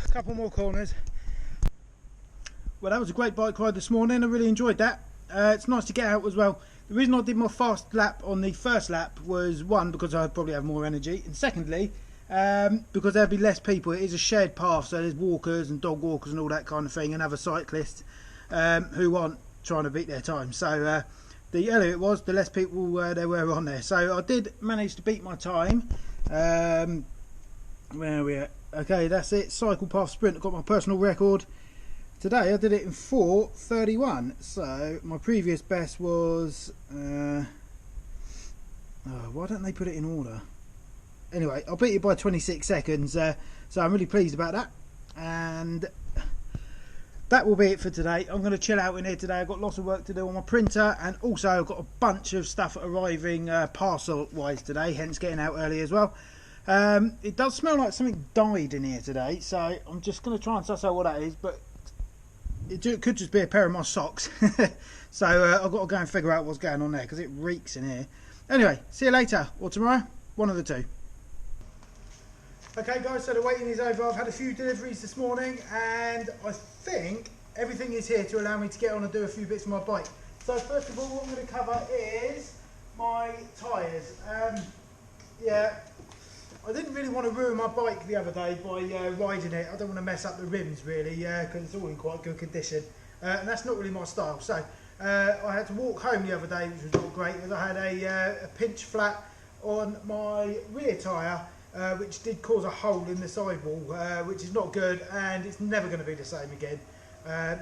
A couple more corners. Well, that was a great bike ride this morning. I really enjoyed that. It's nice to get out as well. The reason I did my fast lap on the first lap was, one, because I probably have more energy, and secondly, because there'll be less people. It is a shared path, so there's walkers and dog walkers and all that kind of thing, and other cyclists who aren't trying to beat their time. So the earlier it was, the less people there were on there. So I did manage to beat my time. Where are we at? Okay, that's it. Cycle path sprint. I got my personal record. Today I did it in 4:31. So my previous best was... why don't they put it in order? Anyway, I beat it by 26 seconds. So I'm really pleased about that. And that will be it for today. I'm going to chill out in here today. I've got lots of work to do on my printer, and also I've got a bunch of stuff arriving parcel wise today, hence getting out early as well. It does smell like something died in here today, so I'm just going to try and suss out what that is, but it could just be a pair of my socks. So I've got to go and figure out what's going on there, because it reeks in here. Anyway, see you later or tomorrow, one of the two. Okay guys, so the waiting is over. I've had a few deliveries this morning, and I think everything is here to allow me to get on and do a few bits of my bike. So first of all, what I'm going to cover is my tyres. Yeah, I didn't really want to ruin my bike the other day by riding it. I don't want to mess up the rims really, because it's all in quite good condition, and that's not really my style. So I had to walk home the other day, which was not great, because I had a pinch flat on my rear tyre, which did cause a hole in the sidewall, which is not good, and it's never going to be the same again.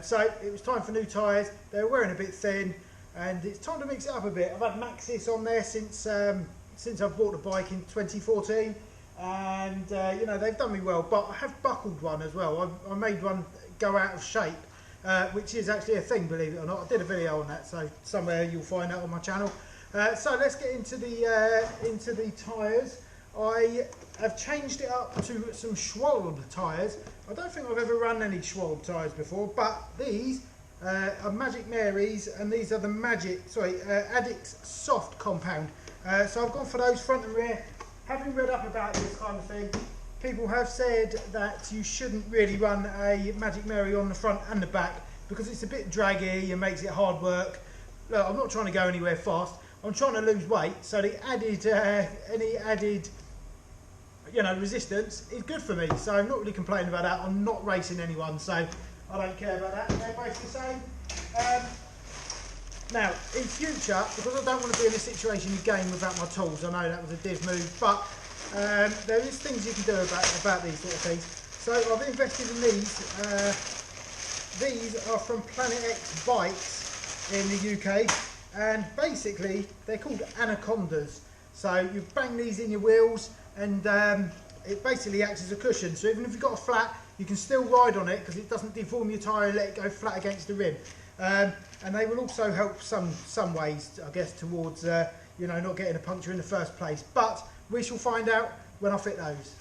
So it was time for new tyres. They were wearing a bit thin, and it's time to mix it up a bit. I've had Maxxis on there since I've bought the bike in 2014, and you know, they've done me well, but I have buckled one as well. I made one go out of shape, which is actually a thing, believe it or not. I did a video on that, so somewhere you'll find that on my channel. So let's get into the tyres. I have changed it up to some Schwalbe tyres. I don't think I've ever run any Schwalbe tyres before, but these are Magic Marys, and these are the Addicts Soft Compound. So I've gone for those front and rear. Having read up about this kind of thing, people have said that you shouldn't really run a Magic Mary on the front and the back because it's a bit draggy and makes it hard work. Look, I'm not trying to go anywhere fast. I'm trying to lose weight, so the any added resistance is good for me, so I'm not really complaining about that. I'm not racing anyone, so I don't care about that. They're both the same. Now, in future, because I don't want to be in a situation again without my tools, I know that was a div move, but there is things you can do about these sort of things. So I've invested in these. These are from Planet X Bikes in the UK, and basically they're called Anacondas. So you bang these in your wheels, and it basically acts as a cushion. So even if you've got a flat, you can still ride on it because it doesn't deform your tyre and let it go flat against the rim. And they will also help some ways, I guess, towards not getting a puncture in the first place. But we shall find out when I fit those.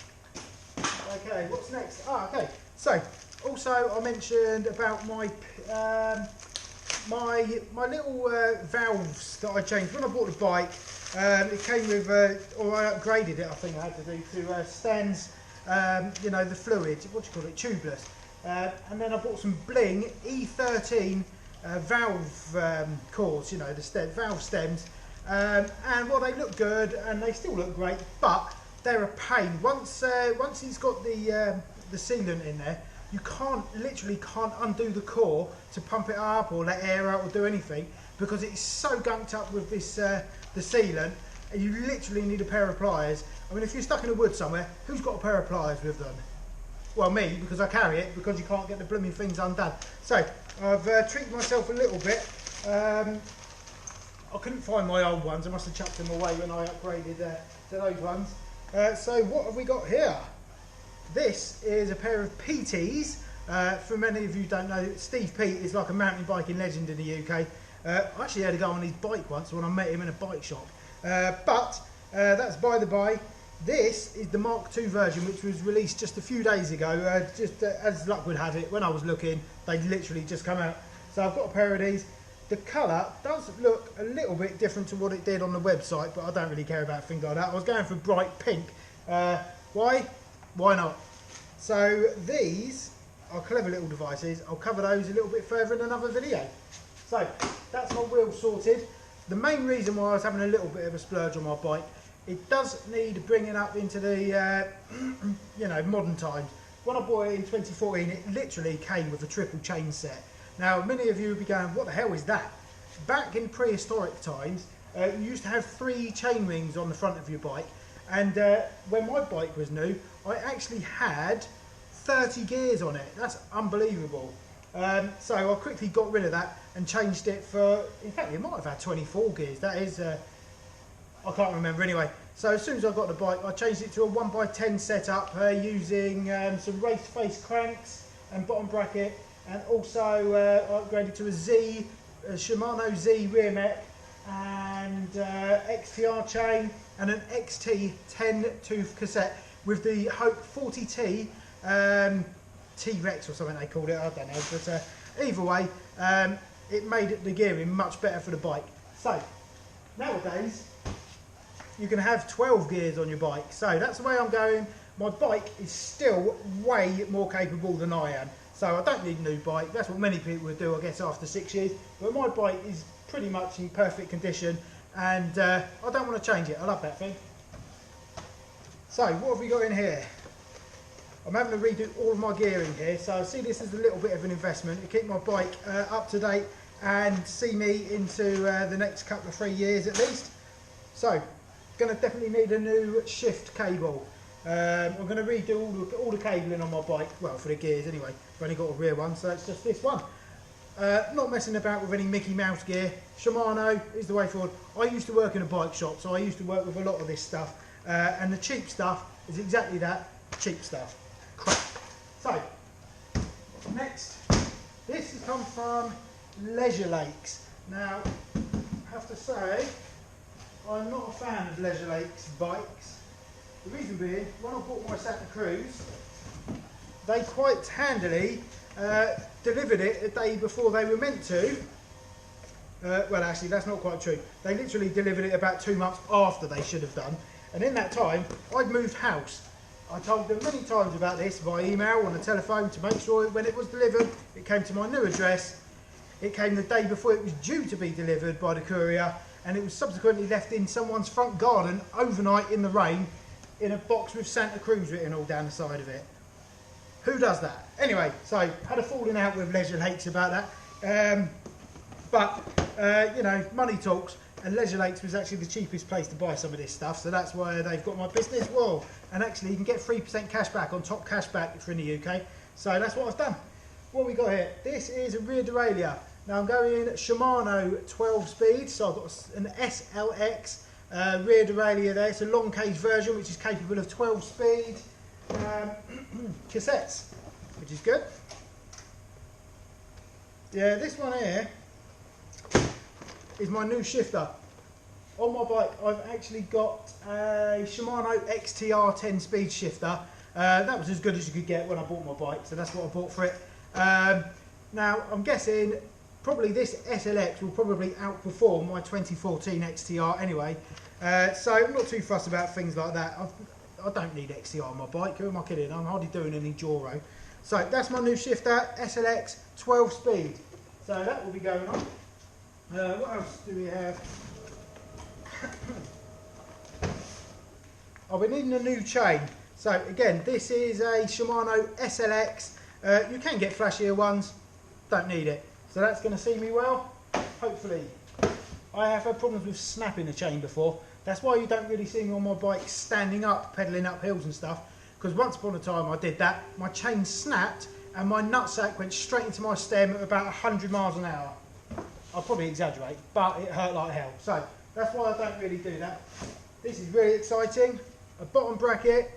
Okay, what's next? Okay. So also I mentioned about my my little valves that I changed when I bought the bike. It came with, or I upgraded it, I think I had to do, to Stan's, the fluid, what do you call it, tubeless. And then I bought some Bling E13 valve cores, the valve stems. And well, they look good, and they still look great, but they're a pain. Once it's got the sealant in there, you literally can't undo the core to pump it up or let air out or do anything, because it's so gunked up with this the sealant, and you literally need a pair of pliers. I mean, if you're stuck in the woods somewhere, who's got a pair of pliers with them? Well, me, because I carry it, because you can't get the blooming things undone. So I've treated myself a little bit. I couldn't find my old ones. I must have chucked them away when I upgraded to those ones. So what have we got here? This is a pair of PTs. For many of you who don't know, Steve Pete is like a mountain biking legend in the UK. I actually had to go on his bike once when I met him in a bike shop. But that's by the by. This is the Mark II version, which was released just a few days ago. Just as luck would have it, when I was looking, they literally just come out. So I've got a pair of these. The colour does look a little bit different to what it did on the website, but I don't really care about things like that. I was going for bright pink. Why? Why not? So these are clever little devices. I'll cover those a little bit further in another video. So that's my wheel sorted. The main reason why I was having a little bit of a splurge on my bike, it does need bringing up into the modern times. When I bought it in 2014, it literally came with a triple chain set. Now many of you will be going, what the hell is that? Back in prehistoric times, you used to have 3 chain rings on the front of your bike, and when my bike was new, I actually had 30 gears on it. That's unbelievable. So I quickly got rid of that and changed it for, in fact it might have had 24 gears, that is, I can't remember anyway. So as soon as I got the bike, I changed it to a 1x10 setup using some race face cranks and bottom bracket, and also I upgraded to a Shimano Z rear mech and XTR chain and an XT 10 tooth cassette with the Hope 40T T-Rex or something they called it, I don't know, but either way it made the gearing much better for the bike. So nowadays you can have 12 gears on your bike, so that's the way I'm going. My bike is still way more capable than I am, so I don't need a new bike. That's what many people would do, I guess, after 6 years, but my bike is pretty much in perfect condition, and I don't want to change it. I love that thing. So what have we got in here? I'm having to redo all of my gearing here, so I see this as a little bit of an investment to keep my bike up to date and see me into the next couple of 3 years at least. So, going to definitely need a new shift cable. I'm going to redo all the cabling on my bike, well, for the gears anyway. I've only got a rear one, so it's just this one. Not messing about with any Mickey Mouse gear. Shimano is the way forward. I used to work in a bike shop, so I used to work with a lot of this stuff, and the cheap stuff is exactly that, cheap stuff. Crap. So, next, this has come from Leisure Lakes. Now, I have to say, I'm not a fan of Leisure Lakes bikes. The reason being, when I bought my Santa Cruz, they quite handily delivered it a day before they were meant to. Well, actually, that's not quite true. They literally delivered it about 2 months after they should have done. And in that time, I'd moved house. I told them many times about this via email, on the telephone, to make sure when it was delivered, it came to my new address. It came the day before it was due to be delivered by the courier, and it was subsequently left in someone's front garden overnight in the rain in a box with Santa Cruz written all down the side of it. Who does that? Anyway, so had a falling out with Leisure Lakes about that. You know, money talks, and Leisure Lakes was actually the cheapest place to buy some of this stuff, so that's why they've got my business. Well, and actually you can get 3% cash back on top cash back if you're in the UK, so that's what I've done. What we got here? This is a rear derailleur. Now I'm going Shimano 12 speed, so I've got an SLX rear derailleur there. It's a long cage version which is capable of 12 speed cassettes, which is good. Yeah, this one here is my new shifter. On my bike I've actually got a Shimano XTR 10 speed shifter. That was as good as you could get when I bought my bike, so that's what I bought for it. Now I'm guessing probably this SLX will probably outperform my 2014 XTR anyway, so I'm not too fussed about things like that. I don't need XTR on my bike, who am I kidding? I'm hardly doing any Joro. So that's my new shifter, SLX 12 speed. So that will be going on. What else do we have? Oh, we're needing a new chain. So again, this is a Shimano SLX. You can get flashier ones, don't need it. So that's going to see me well, hopefully. I have had problems with snapping the chain before. That's why you don't really see me on my bike standing up, pedalling up hills and stuff. Because once upon a time I did that, my chain snapped and my nutsack went straight into my stem at about 100 miles an hour. I'll probably exaggerate, but it hurt like hell. So that's why I don't really do that. This is really exciting. A bottom bracket,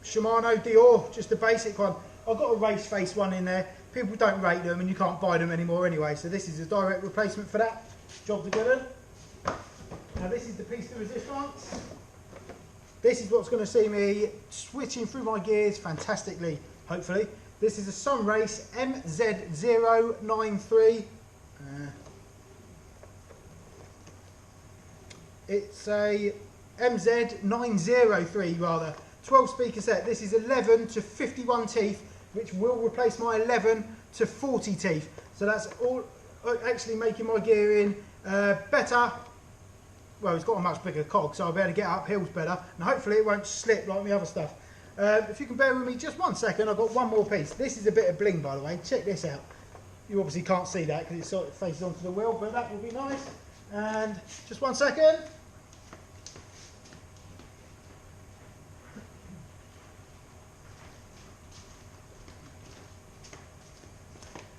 Shimano Dior, just a basic one. I've got a race face one in there. People don't rate them and you can't buy them anymore anyway, so this is a direct replacement for that. Job to good one. Now this is the piece de resistance. This is what's going to see me switching through my gears fantastically, hopefully. This is a Sunrace MZ093. It's a MZ903 rather. 12 speed cassette. This is 11 to 51 teeth, which will replace my 11 to 40 teeth. So that's all actually making my gearing better. Well, it's got a much bigger cog, so I'll be able to get up hills better, and hopefully it won't slip like my other stuff. If you can bear with me just 1 second, I've got one more piece. This is a bit of bling, by the way. Check this out. You obviously can't see that because it sort of faces onto the wheel, but that will be nice. And just 1 second.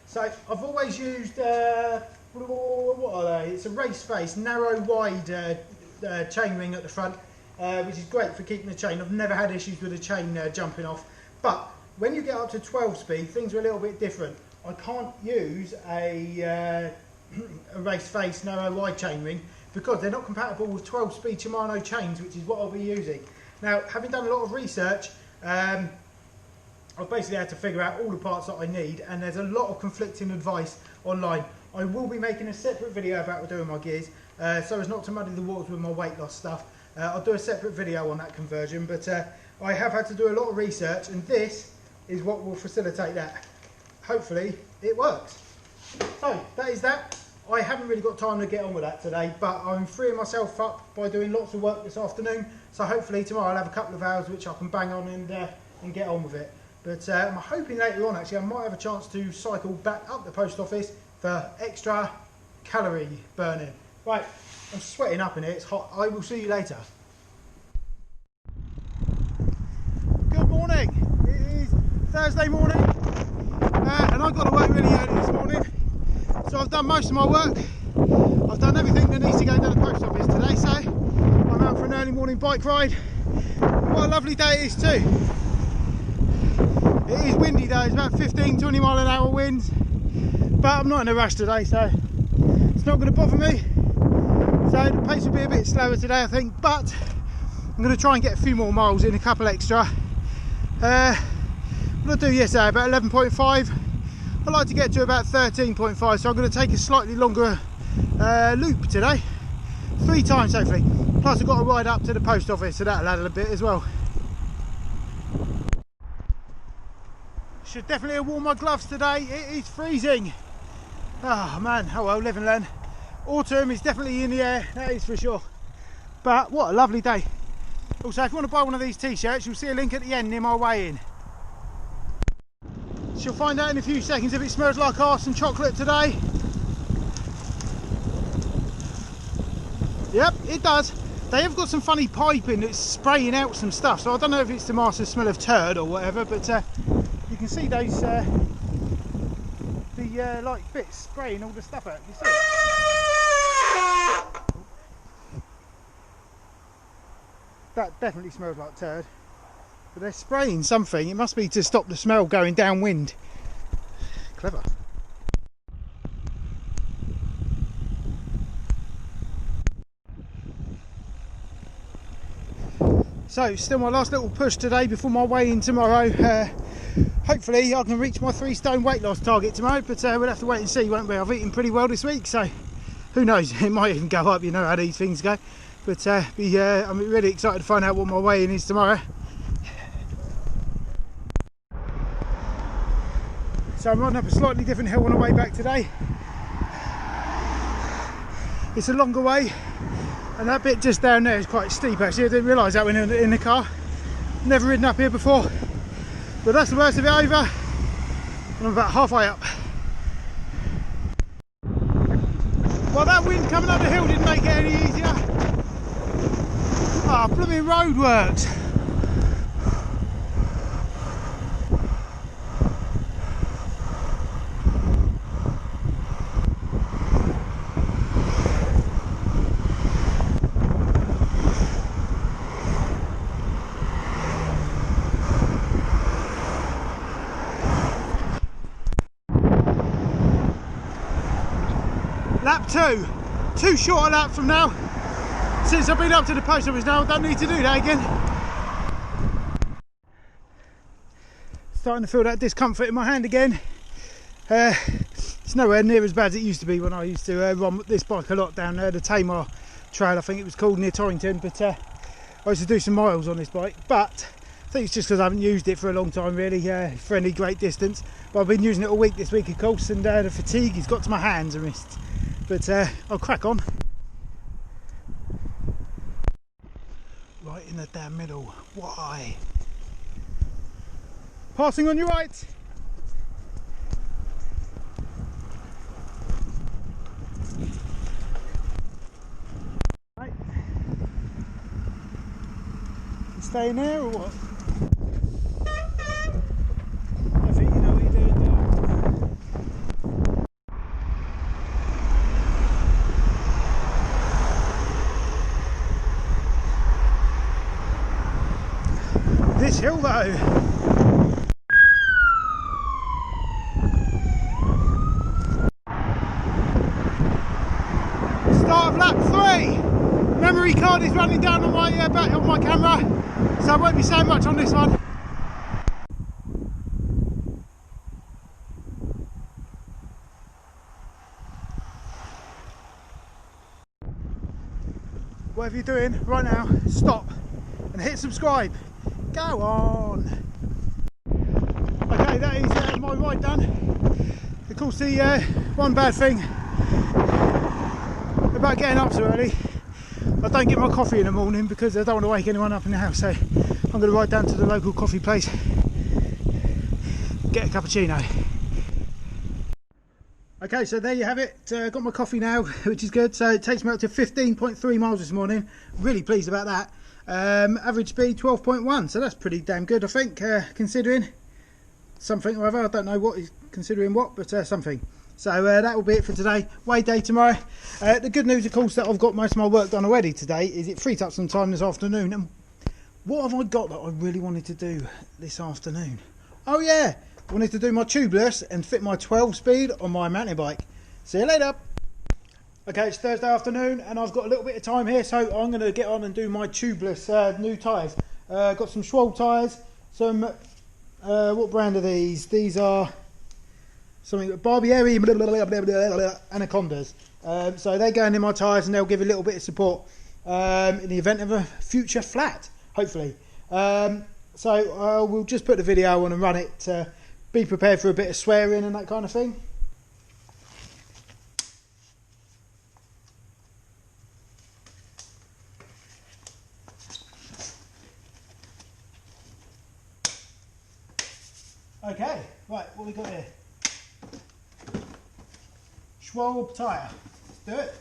So I've always used, what are they? It's a race face, narrow wide chain ring at the front, which is great for keeping the chain. I've never had issues with the chain jumping off. But when you get up to 12 speed, things are a little bit different. I can't use a race face narrow wide chain ring because they're not compatible with 12 speed Shimano chains, which is what I'll be using. Now, having done a lot of research, I've basically had to figure out all the parts that I need, and there's a lot of conflicting advice online. I will be making a separate video about doing my gears, so as not to muddy the waters with my weight loss stuff. I'll do a separate video on that conversion, but I have had to do a lot of research, and this is what will facilitate that. Hopefully it works. So that is that. I haven't really got time to get on with that today, but I'm freeing myself up by doing lots of work this afternoon, so hopefully tomorrow I'll have a couple of hours which I can bang on and get on with it. But I'm hoping later on, actually, I might have a chance to cycle back up the post office for extra calorie burning. Right, I'm sweating up in here, it's hot. I will see you later. Good morning. It is Thursday morning, and I got to work really early this morning. So I've done most of my work. I've done everything that needs to go to the post office today, so I'm out for an early morning bike ride. What a lovely day it is too. It is windy though, it's about 15-20 mile an hour winds, but I'm not in a rush today, so it's not going to bother me. So the pace will be a bit slower today, I think, but I'm going to try and get a few more miles in, a couple extra. What did I do yesterday? About 11.5. I like to get to about 13.5, so I'm going to take a slightly longer loop today, 3 times hopefully. Plus I've got to ride up to the post office, so that'll add a bit as well. Should definitely have worn my gloves today. It is freezing. Oh man, oh well, live and learn. Autumn is definitely in the air, that is for sure. But what a lovely day. Also, if you want to buy one of these t-shirts, you'll see a link at the end near my weigh-in. She'll find out in a few seconds if it smells like arse and chocolate today. Yep, it does. They have got some funny piping that's spraying out some stuff, so I don't know if it's to mask the smell of turd or whatever, but you can see those like bits spraying all the stuff out. You see it? That definitely smells like turd. But they're spraying something. It must be to stop the smell going downwind. Clever. So, still my last little push today before my weigh-in tomorrow. Hopefully I can reach my 3 stone weight loss target tomorrow, but we'll have to wait and see, won't we? I've eaten pretty well this week, so who knows, it might even go up, you know how these things go. But I'm really excited to find out what my weigh-in is tomorrow. So I'm riding up a slightly different hill on the way back today. It's a longer way, and that bit just down there is quite steep actually. I didn't realise that when in the car. Never ridden up here before. But that's the worst of it over, and I'm about halfway up. Well, that wind coming up the hill didn't make it any easier. Ah, blooming roadworks. Lap 2, too short a lap from now. Since I've been up to the post office now, I don't need to do that again. Starting to feel that discomfort in my hand again. It's nowhere near as bad as it used to be when I used to run this bike a lot down the Tamar Trail, I think it was called, near Torrington. But I used to do some miles on this bike, but I think it's just because I haven't used it for a long time really, for any great distance. But I've been using it all week this week of course, and the fatigue has got to my hands and wrists. But I'll crack on. Right in the damn middle. Why? Passing on your right. staying there or what? I think you know what you're doing now. This hill though. Start of lap 3. Memory card is running down on my back on my camera, so I won't be saying much on this one. Whatever you're doing right now, stop and hit subscribe. Go on. Okay, that is my ride done. Of course, the one bad thing about getting up so early, I don't get my coffee in the morning because I don't want to wake anyone up in the house, so I'm going to ride down to the local coffee place, get a cappuccino. Okay, so there you have it. Got my coffee now, which is good. So it takes me up to 15.3 miles this morning. Really pleased about that. Average speed 12.1, so that's pretty damn good, I think, considering something or other. I don't know what is considering what, but something. So that will be it for today. Weigh day tomorrow. The good news, of course, that I've got most of my work done already today is it freed up some time this afternoon. And what have I got that I really wanted to do this afternoon? Oh yeah, I wanted to do my tubeless and fit my 12 speed on my mountain bike. See you later. Okay, it's Thursday afternoon and I've got a little bit of time here, so I'm going to get on and do my tubeless new tyres. Got some Schwalbe tyres, some, what brand are these? These are something Barbieri Anacondas. So they're going in my tyres and they'll give a little bit of support in the event of a future flat, hopefully. So we'll just put the video on and run it. Be prepared for a bit of swearing and that kind of thing. Okay, right, what we got here? Schwalbe tyre. Let's do it.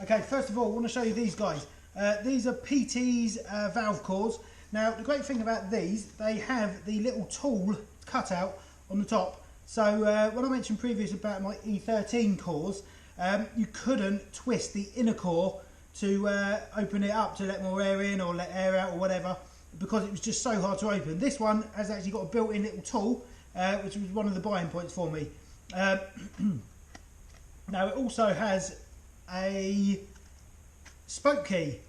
Okay, first of all, I want to show you these guys. These are PT's valve cores. Now, the great thing about these, they have the little tool cutout on the top. So, when I mentioned previously about my E13 cores, you couldn't twist the inner core to open it up to let more air in or let air out or whatever, because it was just so hard to open. This one has actually got a built-in little tool, which was one of the buying points for me. Now, it also has a spoke key,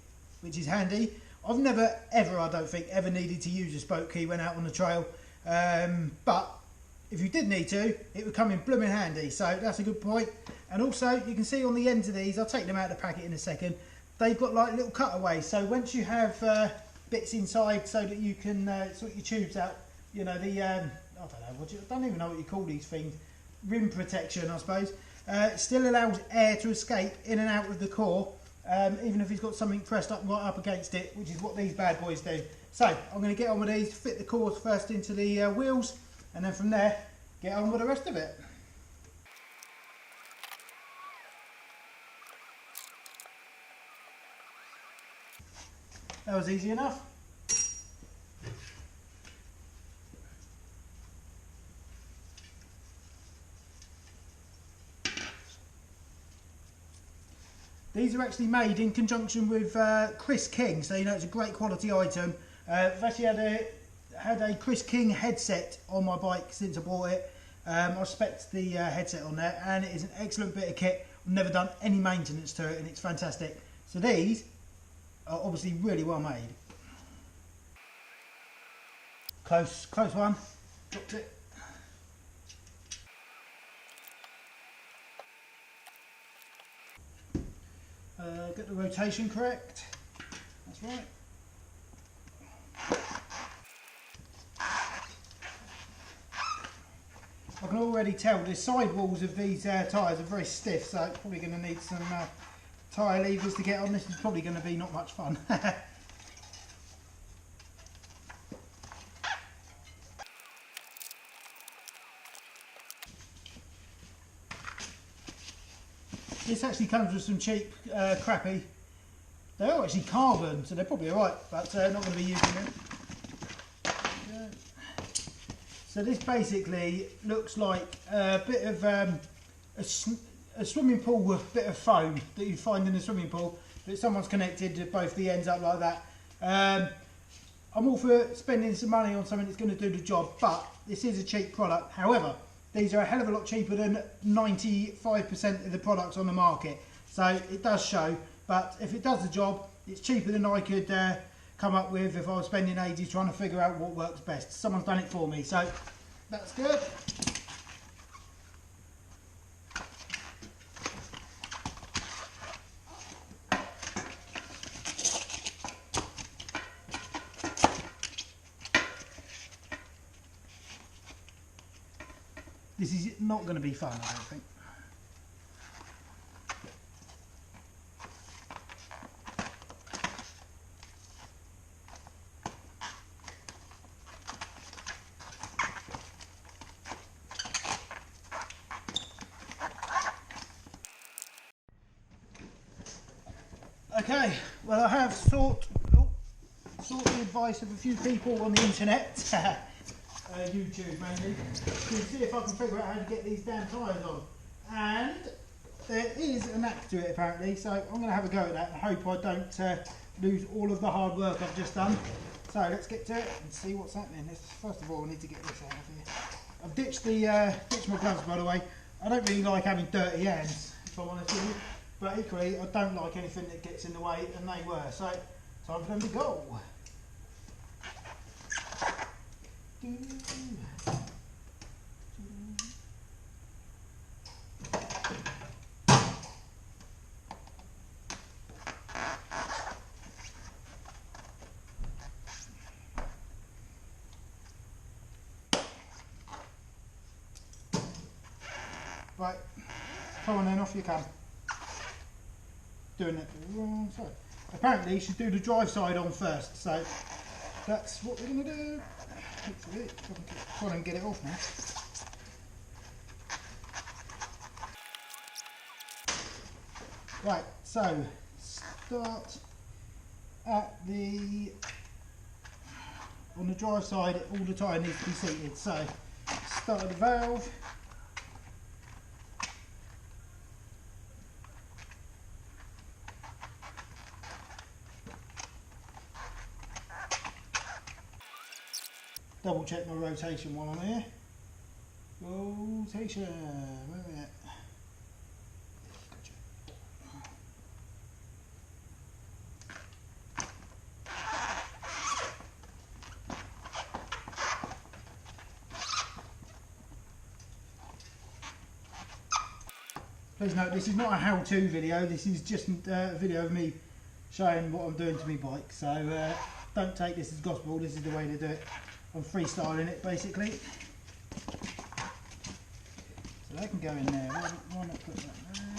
which is handy. I've never ever, I don't think, ever needed to use a spoke key when out on the trail, but if you did need to, it would come in blooming handy, so that's a good point. And also, you can see on the ends of these, I'll take them out of the packet in a second, they've got like little cutaways, so once you have bits inside so that you can sort your tubes out, you know, the, I don't even know what you call these things, rim protection, I suppose. It still allows air to escape in and out of the core, even if it's got something pressed up right up against it, which is what these bad boys do. So I'm going to get on with these, fit the cores first into the wheels, and then from there get on with the rest of it. That was easy enough. These are actually made in conjunction with Chris King, so you know it's a great quality item. I've actually had a Chris King headset on my bike since I bought it. I spec'd the headset on there, and it is an excellent bit of kit. I've never done any maintenance to it, and it's fantastic. So these are obviously really well made. Close one. Dropped it. Get the rotation correct. That's right. I can already tell the sidewalls of these tyres are very stiff, so it's probably going to need some tyre levers to get on. This is probably going to be not much fun. This actually comes with some cheap, crappy. They are actually carbon, so they're probably alright, but not going to be using them. So this basically looks like a bit of a swimming pool with a bit of foam that you find in a swimming pool, but someone's connected both the ends up like that. I'm all for spending some money on something that's going to do the job, but this is a cheap product. However, these are a hell of a lot cheaper than 95% of the products on the market. So it does show, but if it does the job, it's cheaper than I could come up with if I was spending ages trying to figure out what works best. Someone's done it for me, so that's good. This is not going to be fun, I don't think. Okay, well I have sought the advice of a few people on the internet, YouTube mainly, to see if I can figure out how to get these damn tyres on. And there is a knack to it apparently, so I'm going to have a go at that and hope I don't lose all of the hard work I've just done. So let's get to it and see what's happening. First of all, I need to get this out of here. I've ditched my gloves, by the way. I don't really like having dirty hands, if I'm honest with you. But equally, I don't like anything that gets in the way, and they were. So, time for them to go. Right, come on then, off you come. Doing it the wrong side. Apparently you should do the drive side on first, so that's what we're going to do. Hopefully, try and get it off now. Right, so start at on the drive side, all the tyre needs to be seated. So start at the valve. Double check my rotation while I'm here. Rotation, where are we at? Please note, this is not a how-to video, this is just a video of me showing what I'm doing to my bike, so don't take this as gospel, this is the way to do it. I'm freestyling it basically. So that can go in there. Why not put that there?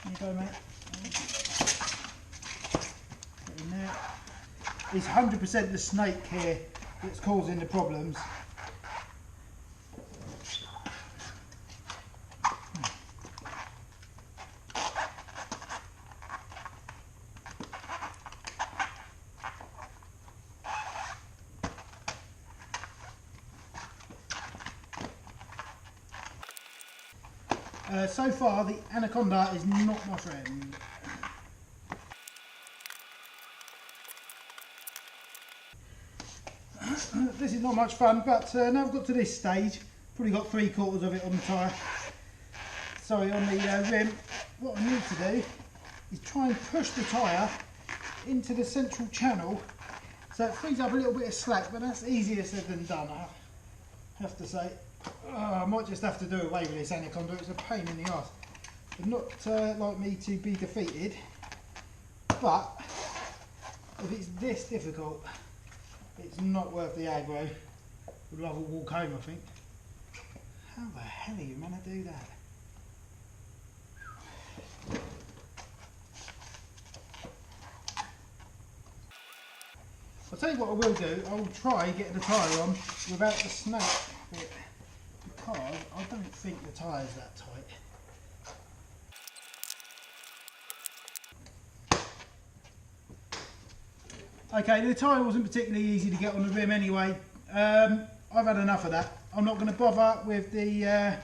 There you go, mate. Put it in there. It's 100% the snake here that's causing the problems. So far, the Anaconda is not my friend. This is not much fun, but now I've got to this stage, probably got 3/4 of it on the tyre. Sorry, on the rim. What I need to do is try and push the tyre into the central channel so it frees up a little bit of slack, but that's easier said than done, I have to say. I might just have to do away with this Anaconda, it's a pain in the arse. But not like me to be defeated, but if it's this difficult, it's not worth the aggro. I'd rather walk home, I think. How the hell are you meant to do that? I'll tell you what I will do, I will try getting the tyre on without the snake bit, because I don't think the tyre's that tight. Okay, the tyre wasn't particularly easy to get on the rim anyway. I've had enough of that. I'm not going to bother with the...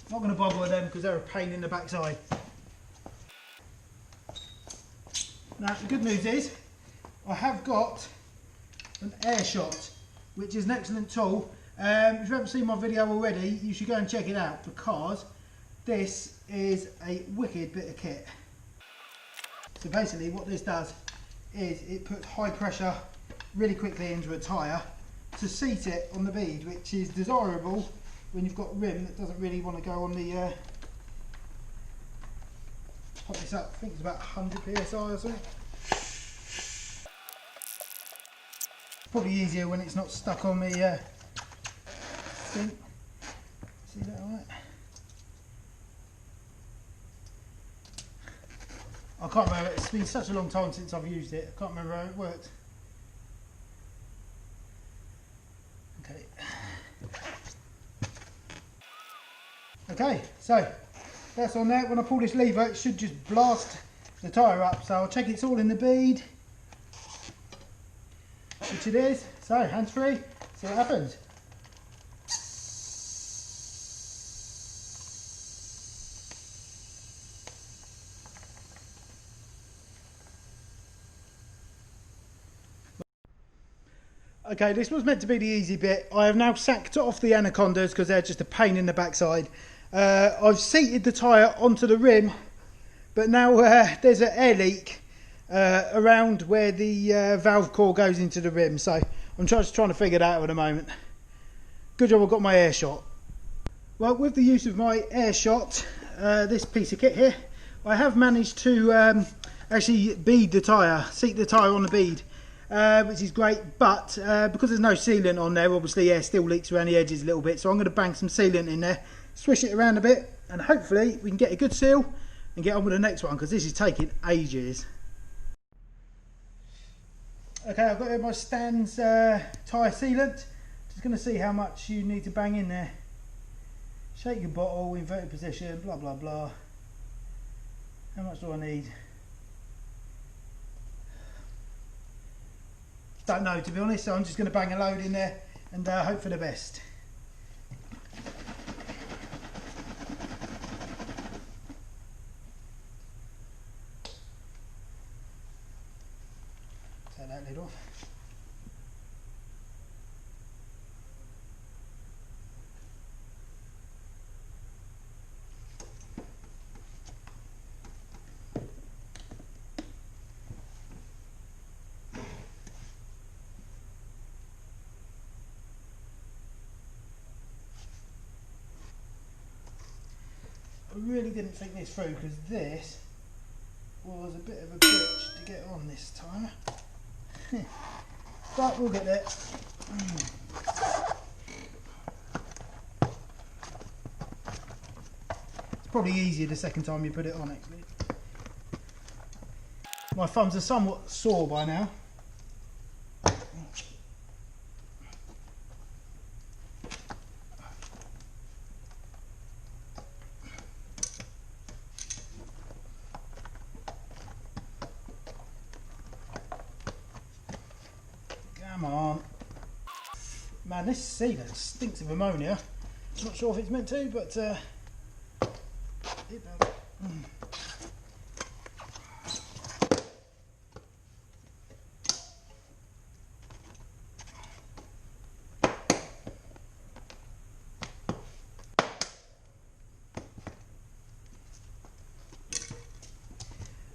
not going to bother with them because they're a pain in the backside. Now the good news is I have got an air shot, which is an excellent tool. If you haven't seen my video already, you should go and check it out because this is a wicked bit of kit. So basically what this does is it puts high pressure really quickly into a tyre to seat it on the bead, which is desirable when you've got a rim that doesn't really want to go on the pop this up, I think it's about 100 psi or something. Probably easier when it's not stuck on the thing. See that alright? I can't remember, it's been such a long time since I've used it, I can't remember how it worked. Okay. Okay, so that's on there. When I pull this lever, it should just blast the tyre up. So I'll check it's all in the bead, which it is. So hands free, see what happens. Okay, this was meant to be the easy bit. I have now sacked off the anacondas because they're just a pain in the backside. I've seated the tyre onto the rim, but now there's an air leak around where the valve core goes into the rim. So I'm just trying to figure that out at the moment. Good job I've got my air shot. Well, with the use of my air shot, this piece of kit here, I have managed to actually bead the tyre, seat the tyre on the bead. Which is great, but because there's no sealant on there, obviously air still leaks around the edges a little bit, so I'm going to bang some sealant in there, swish it around a bit, and hopefully we can get a good seal and get on with the next one, because this is taking ages. Okay, I've got here my Stan's tyre sealant. Just going to see how much you need to bang in there. Shake your bottle, inverted position, blah blah blah. How much do I need? Don't know, to be honest, so I'm just going to bang a load in there and hope for the best. Take that lid off. I really didn't think this through because this was a bit of a bitch to get on this time. But we'll get there. It's probably easier the second time you put it on, actually. My thumbs are somewhat sore by now. Come on. Man, this sealant stinks of ammonia. Not sure if it's meant to, but it does.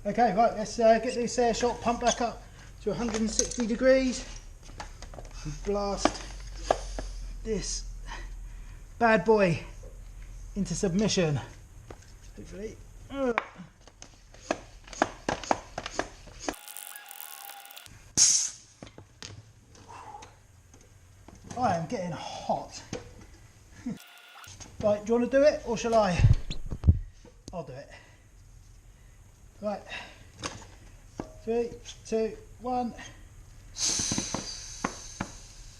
Okay, right, let's get this air shot pumped back up to 160 degrees and blast this bad boy into submission, hopefully. I am getting hot. Right, do you want to do it or shall I? I'll do it. Right, 3, 2, 1,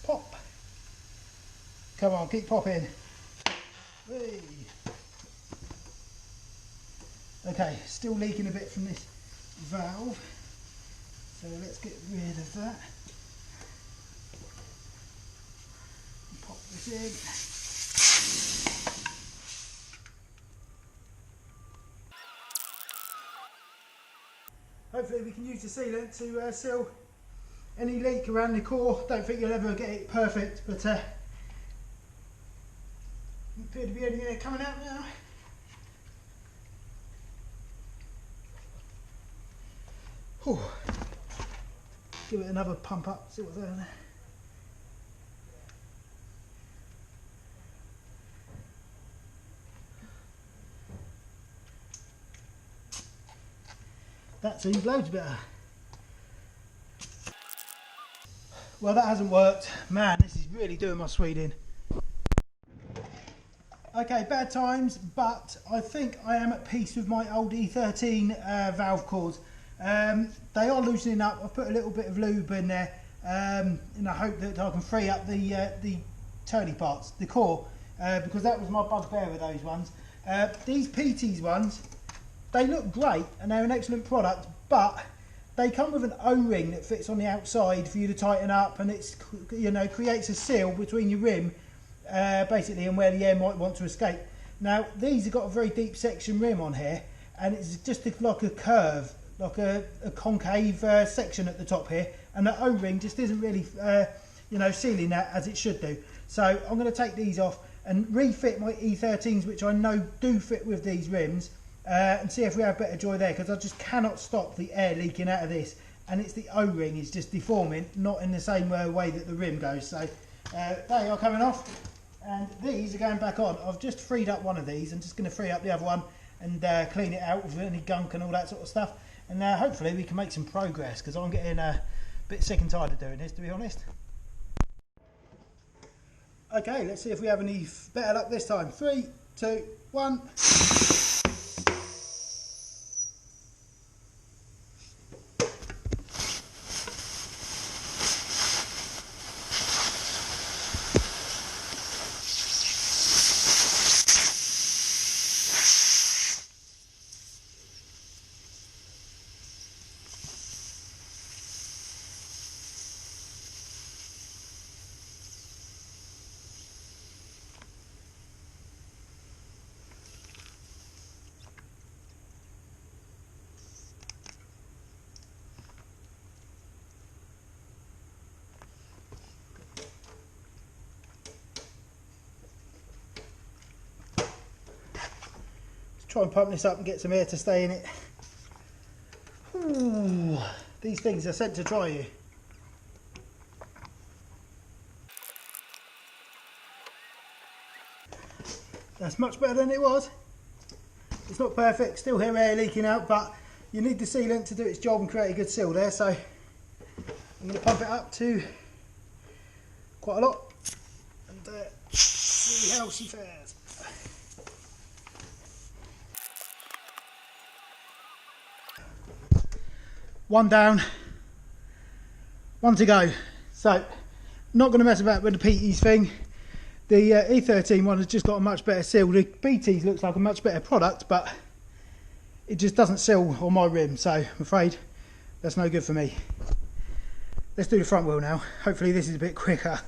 pop. Come on, keep popping. Whee. Okay, still leaking a bit from this valve, So let's get rid of that. Pop this in. Hopefully we can use the sealant to seal any leak around the core. Don't think you'll ever get it perfect, but doesn't appear to be anything coming out now. Whew. Give it another pump up, see what's down there. That seems loads better. Well, that hasn't worked. Man, this is really doing my Swede in. Okay, bad times, but I think I am at peace with my old E13 valve cores. They are loosening up. I've put a little bit of lube in there in the hope that I can free up the turny parts, the core, because that was my bugbear with those ones. These PT's ones, they look great and they're an excellent product, but they come with an O-ring that fits on the outside for you to tighten up, and it's, you know, creates a seal between your rim basically and where the air might want to escape. Now these have got a very deep section rim on here, and it's just like a curve, like a concave section at the top here, and the O-ring just isn't really you know, sealing that as it should do. So I'm going to take these off and refit my E13s, which I know do fit with these rims, and see if we have better joy there, because I just cannot stop the air leaking out of this, and it's the O-ring is just deforming, not in the same way that the rim goes. So they are coming off, and these are going back on. I've just freed up one of these. I'm just going to free up the other one and clean it out with any gunk and all that sort of stuff, and hopefully we can make some progress, because I'm getting a bit sick and tired of doing this, to be honest. Okay, let's see if we have any better luck this time. 3, 2, 1. Try and pump this up and get some air to stay in it. Ooh, these things are sent to try you. That's much better than it was. It's not perfect, still hear air leaking out, but you need the sealant to do its job and create a good seal there. So I'm going to pump it up to quite a lot and see how she fares. One down, one to go. So not going to mess about with the PT's thing. The E13 one has just got a much better seal. The BT's looks like a much better product, but it just doesn't seal on my rim, so I'm afraid that's no good for me. Let's do the front wheel now. Hopefully this is a bit quicker.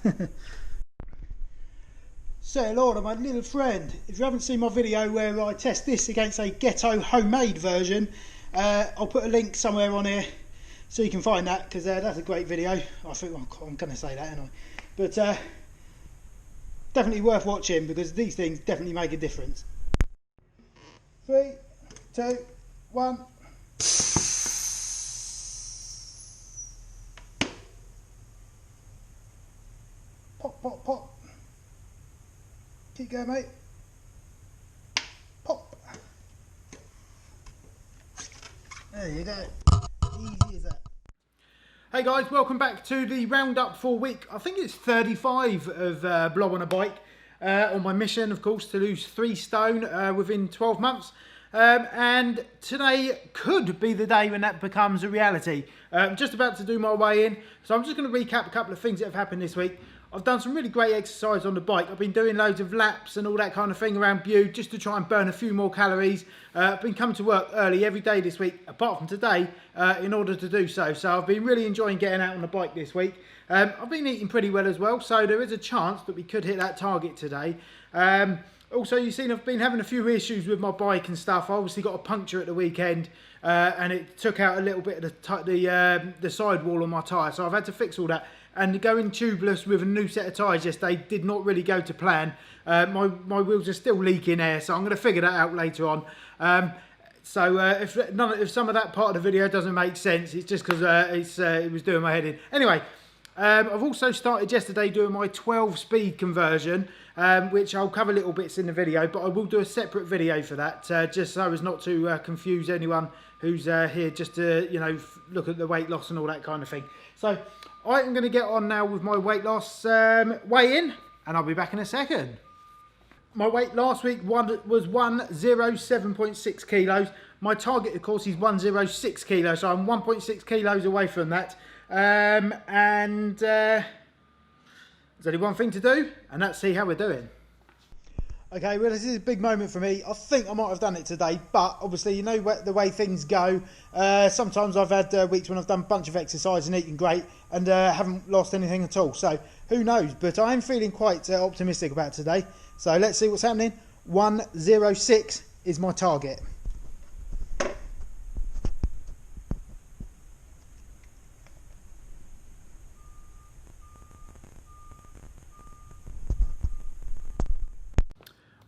Say hello to my little friend. If you haven't seen my video where I test this against a ghetto homemade version, I'll put a link somewhere on here so you can find that, because that's a great video. I think I'm going to say that anyway, but definitely worth watching, because these things definitely make a difference. 3, 2, 1. Pop, pop, pop. Keep going, mate. Pop. There you go. Easy as that. Hey guys, welcome back to the roundup for week, I think it's 35 of Blob on a Bike. On my mission, of course, to lose 3 stone within 12 months. And today could be the day when that becomes a reality. I'm just about to do my weigh in, so I'm just going to recap a couple of things that have happened this week. I've done some really great exercise on the bike. I've been doing loads of laps and all that kind of thing around Bude just to try and burn a few more calories. I've been coming to work early every day this week, apart from today, in order to do so. So I've been really enjoying getting out on the bike this week. I've been eating pretty well as well, so there is a chance that we could hit that target today. Also, you've seen I've been having a few issues with my bike and stuff. I obviously got a puncture at the weekend, and it took out a little bit of the sidewall on my tyre, so I've had to fix all that. And going tubeless with a new set of tyres yesterday did not really go to plan. My wheels are still leaking air, so I'm going to figure that out later on. If some of that part of the video doesn't make sense, it's just because it was doing my head in. Anyway, I've also started yesterday doing my 12-speed conversion, which I'll cover little bits in the video, but I will do a separate video for that, just so as not to confuse anyone who's here just to, you know, look at the weight loss and all that kind of thing. So I'm going to get on now with my weight loss weigh-in, and I'll be back in a second. My weight last week was 107.6 kilos. My target, of course, is 106 kilos, so I'm 1.6 kilos away from that. There's only one thing to do, and that's see how we're doing. Okay, well, this is a big moment for me. I think I might have done it today, but obviously, you know the way things go. Sometimes I've had weeks when I've done a bunch of exercise and eaten great and haven't lost anything at all. So who knows? But I am feeling quite optimistic about today. So let's see what's happening. 106 is my target.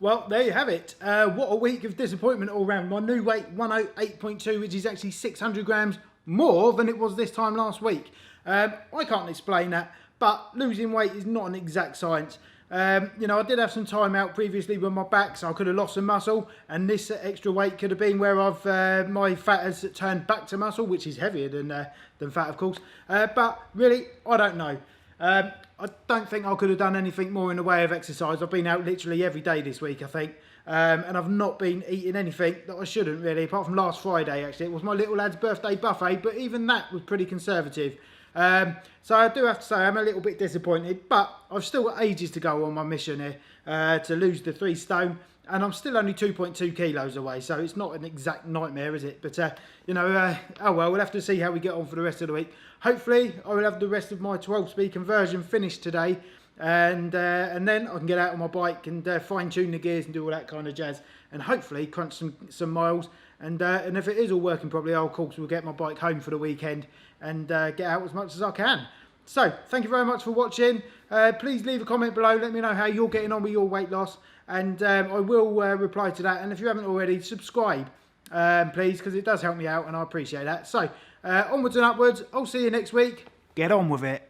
Well, there you have it. What a week of disappointment all round. My new weight, 108.2, which is actually 600 grams more than it was this time last week. I can't explain that, but losing weight is not an exact science. You know, I did have some time out previously with my back, so I could have lost some muscle, and this extra weight could have been where my fat has turned back to muscle, which is heavier than fat, of course. But really, I don't know. I don't think I could have done anything more in the way of exercise. I've been out literally every day this week, I think. And I've not been eating anything that I shouldn't really, apart from last Friday, actually. It was my little lad's birthday buffet, but even that was pretty conservative. So I do have to say I'm a little bit disappointed, but I've still got ages to go on my mission here to lose the 3 stone. And I'm still only 2.2 kilos away, so it's not an exact nightmare, is it? But, you know, oh well, we'll have to see how we get on for the rest of the week. Hopefully, I will have the rest of my 12-speed conversion finished today, and then I can get out on my bike and fine-tune the gears and do all that kind of jazz, and hopefully crunch some miles. And if it is all working properly, of course, we'll get my bike home for the weekend and get out as much as I can. So, thank you very much for watching. Please leave a comment below. Let me know how you're getting on with your weight loss. And I will reply to that. And if you haven't already, subscribe, please, because it does help me out and I appreciate that. So, onwards and upwards. I'll see you next week. Get on with it.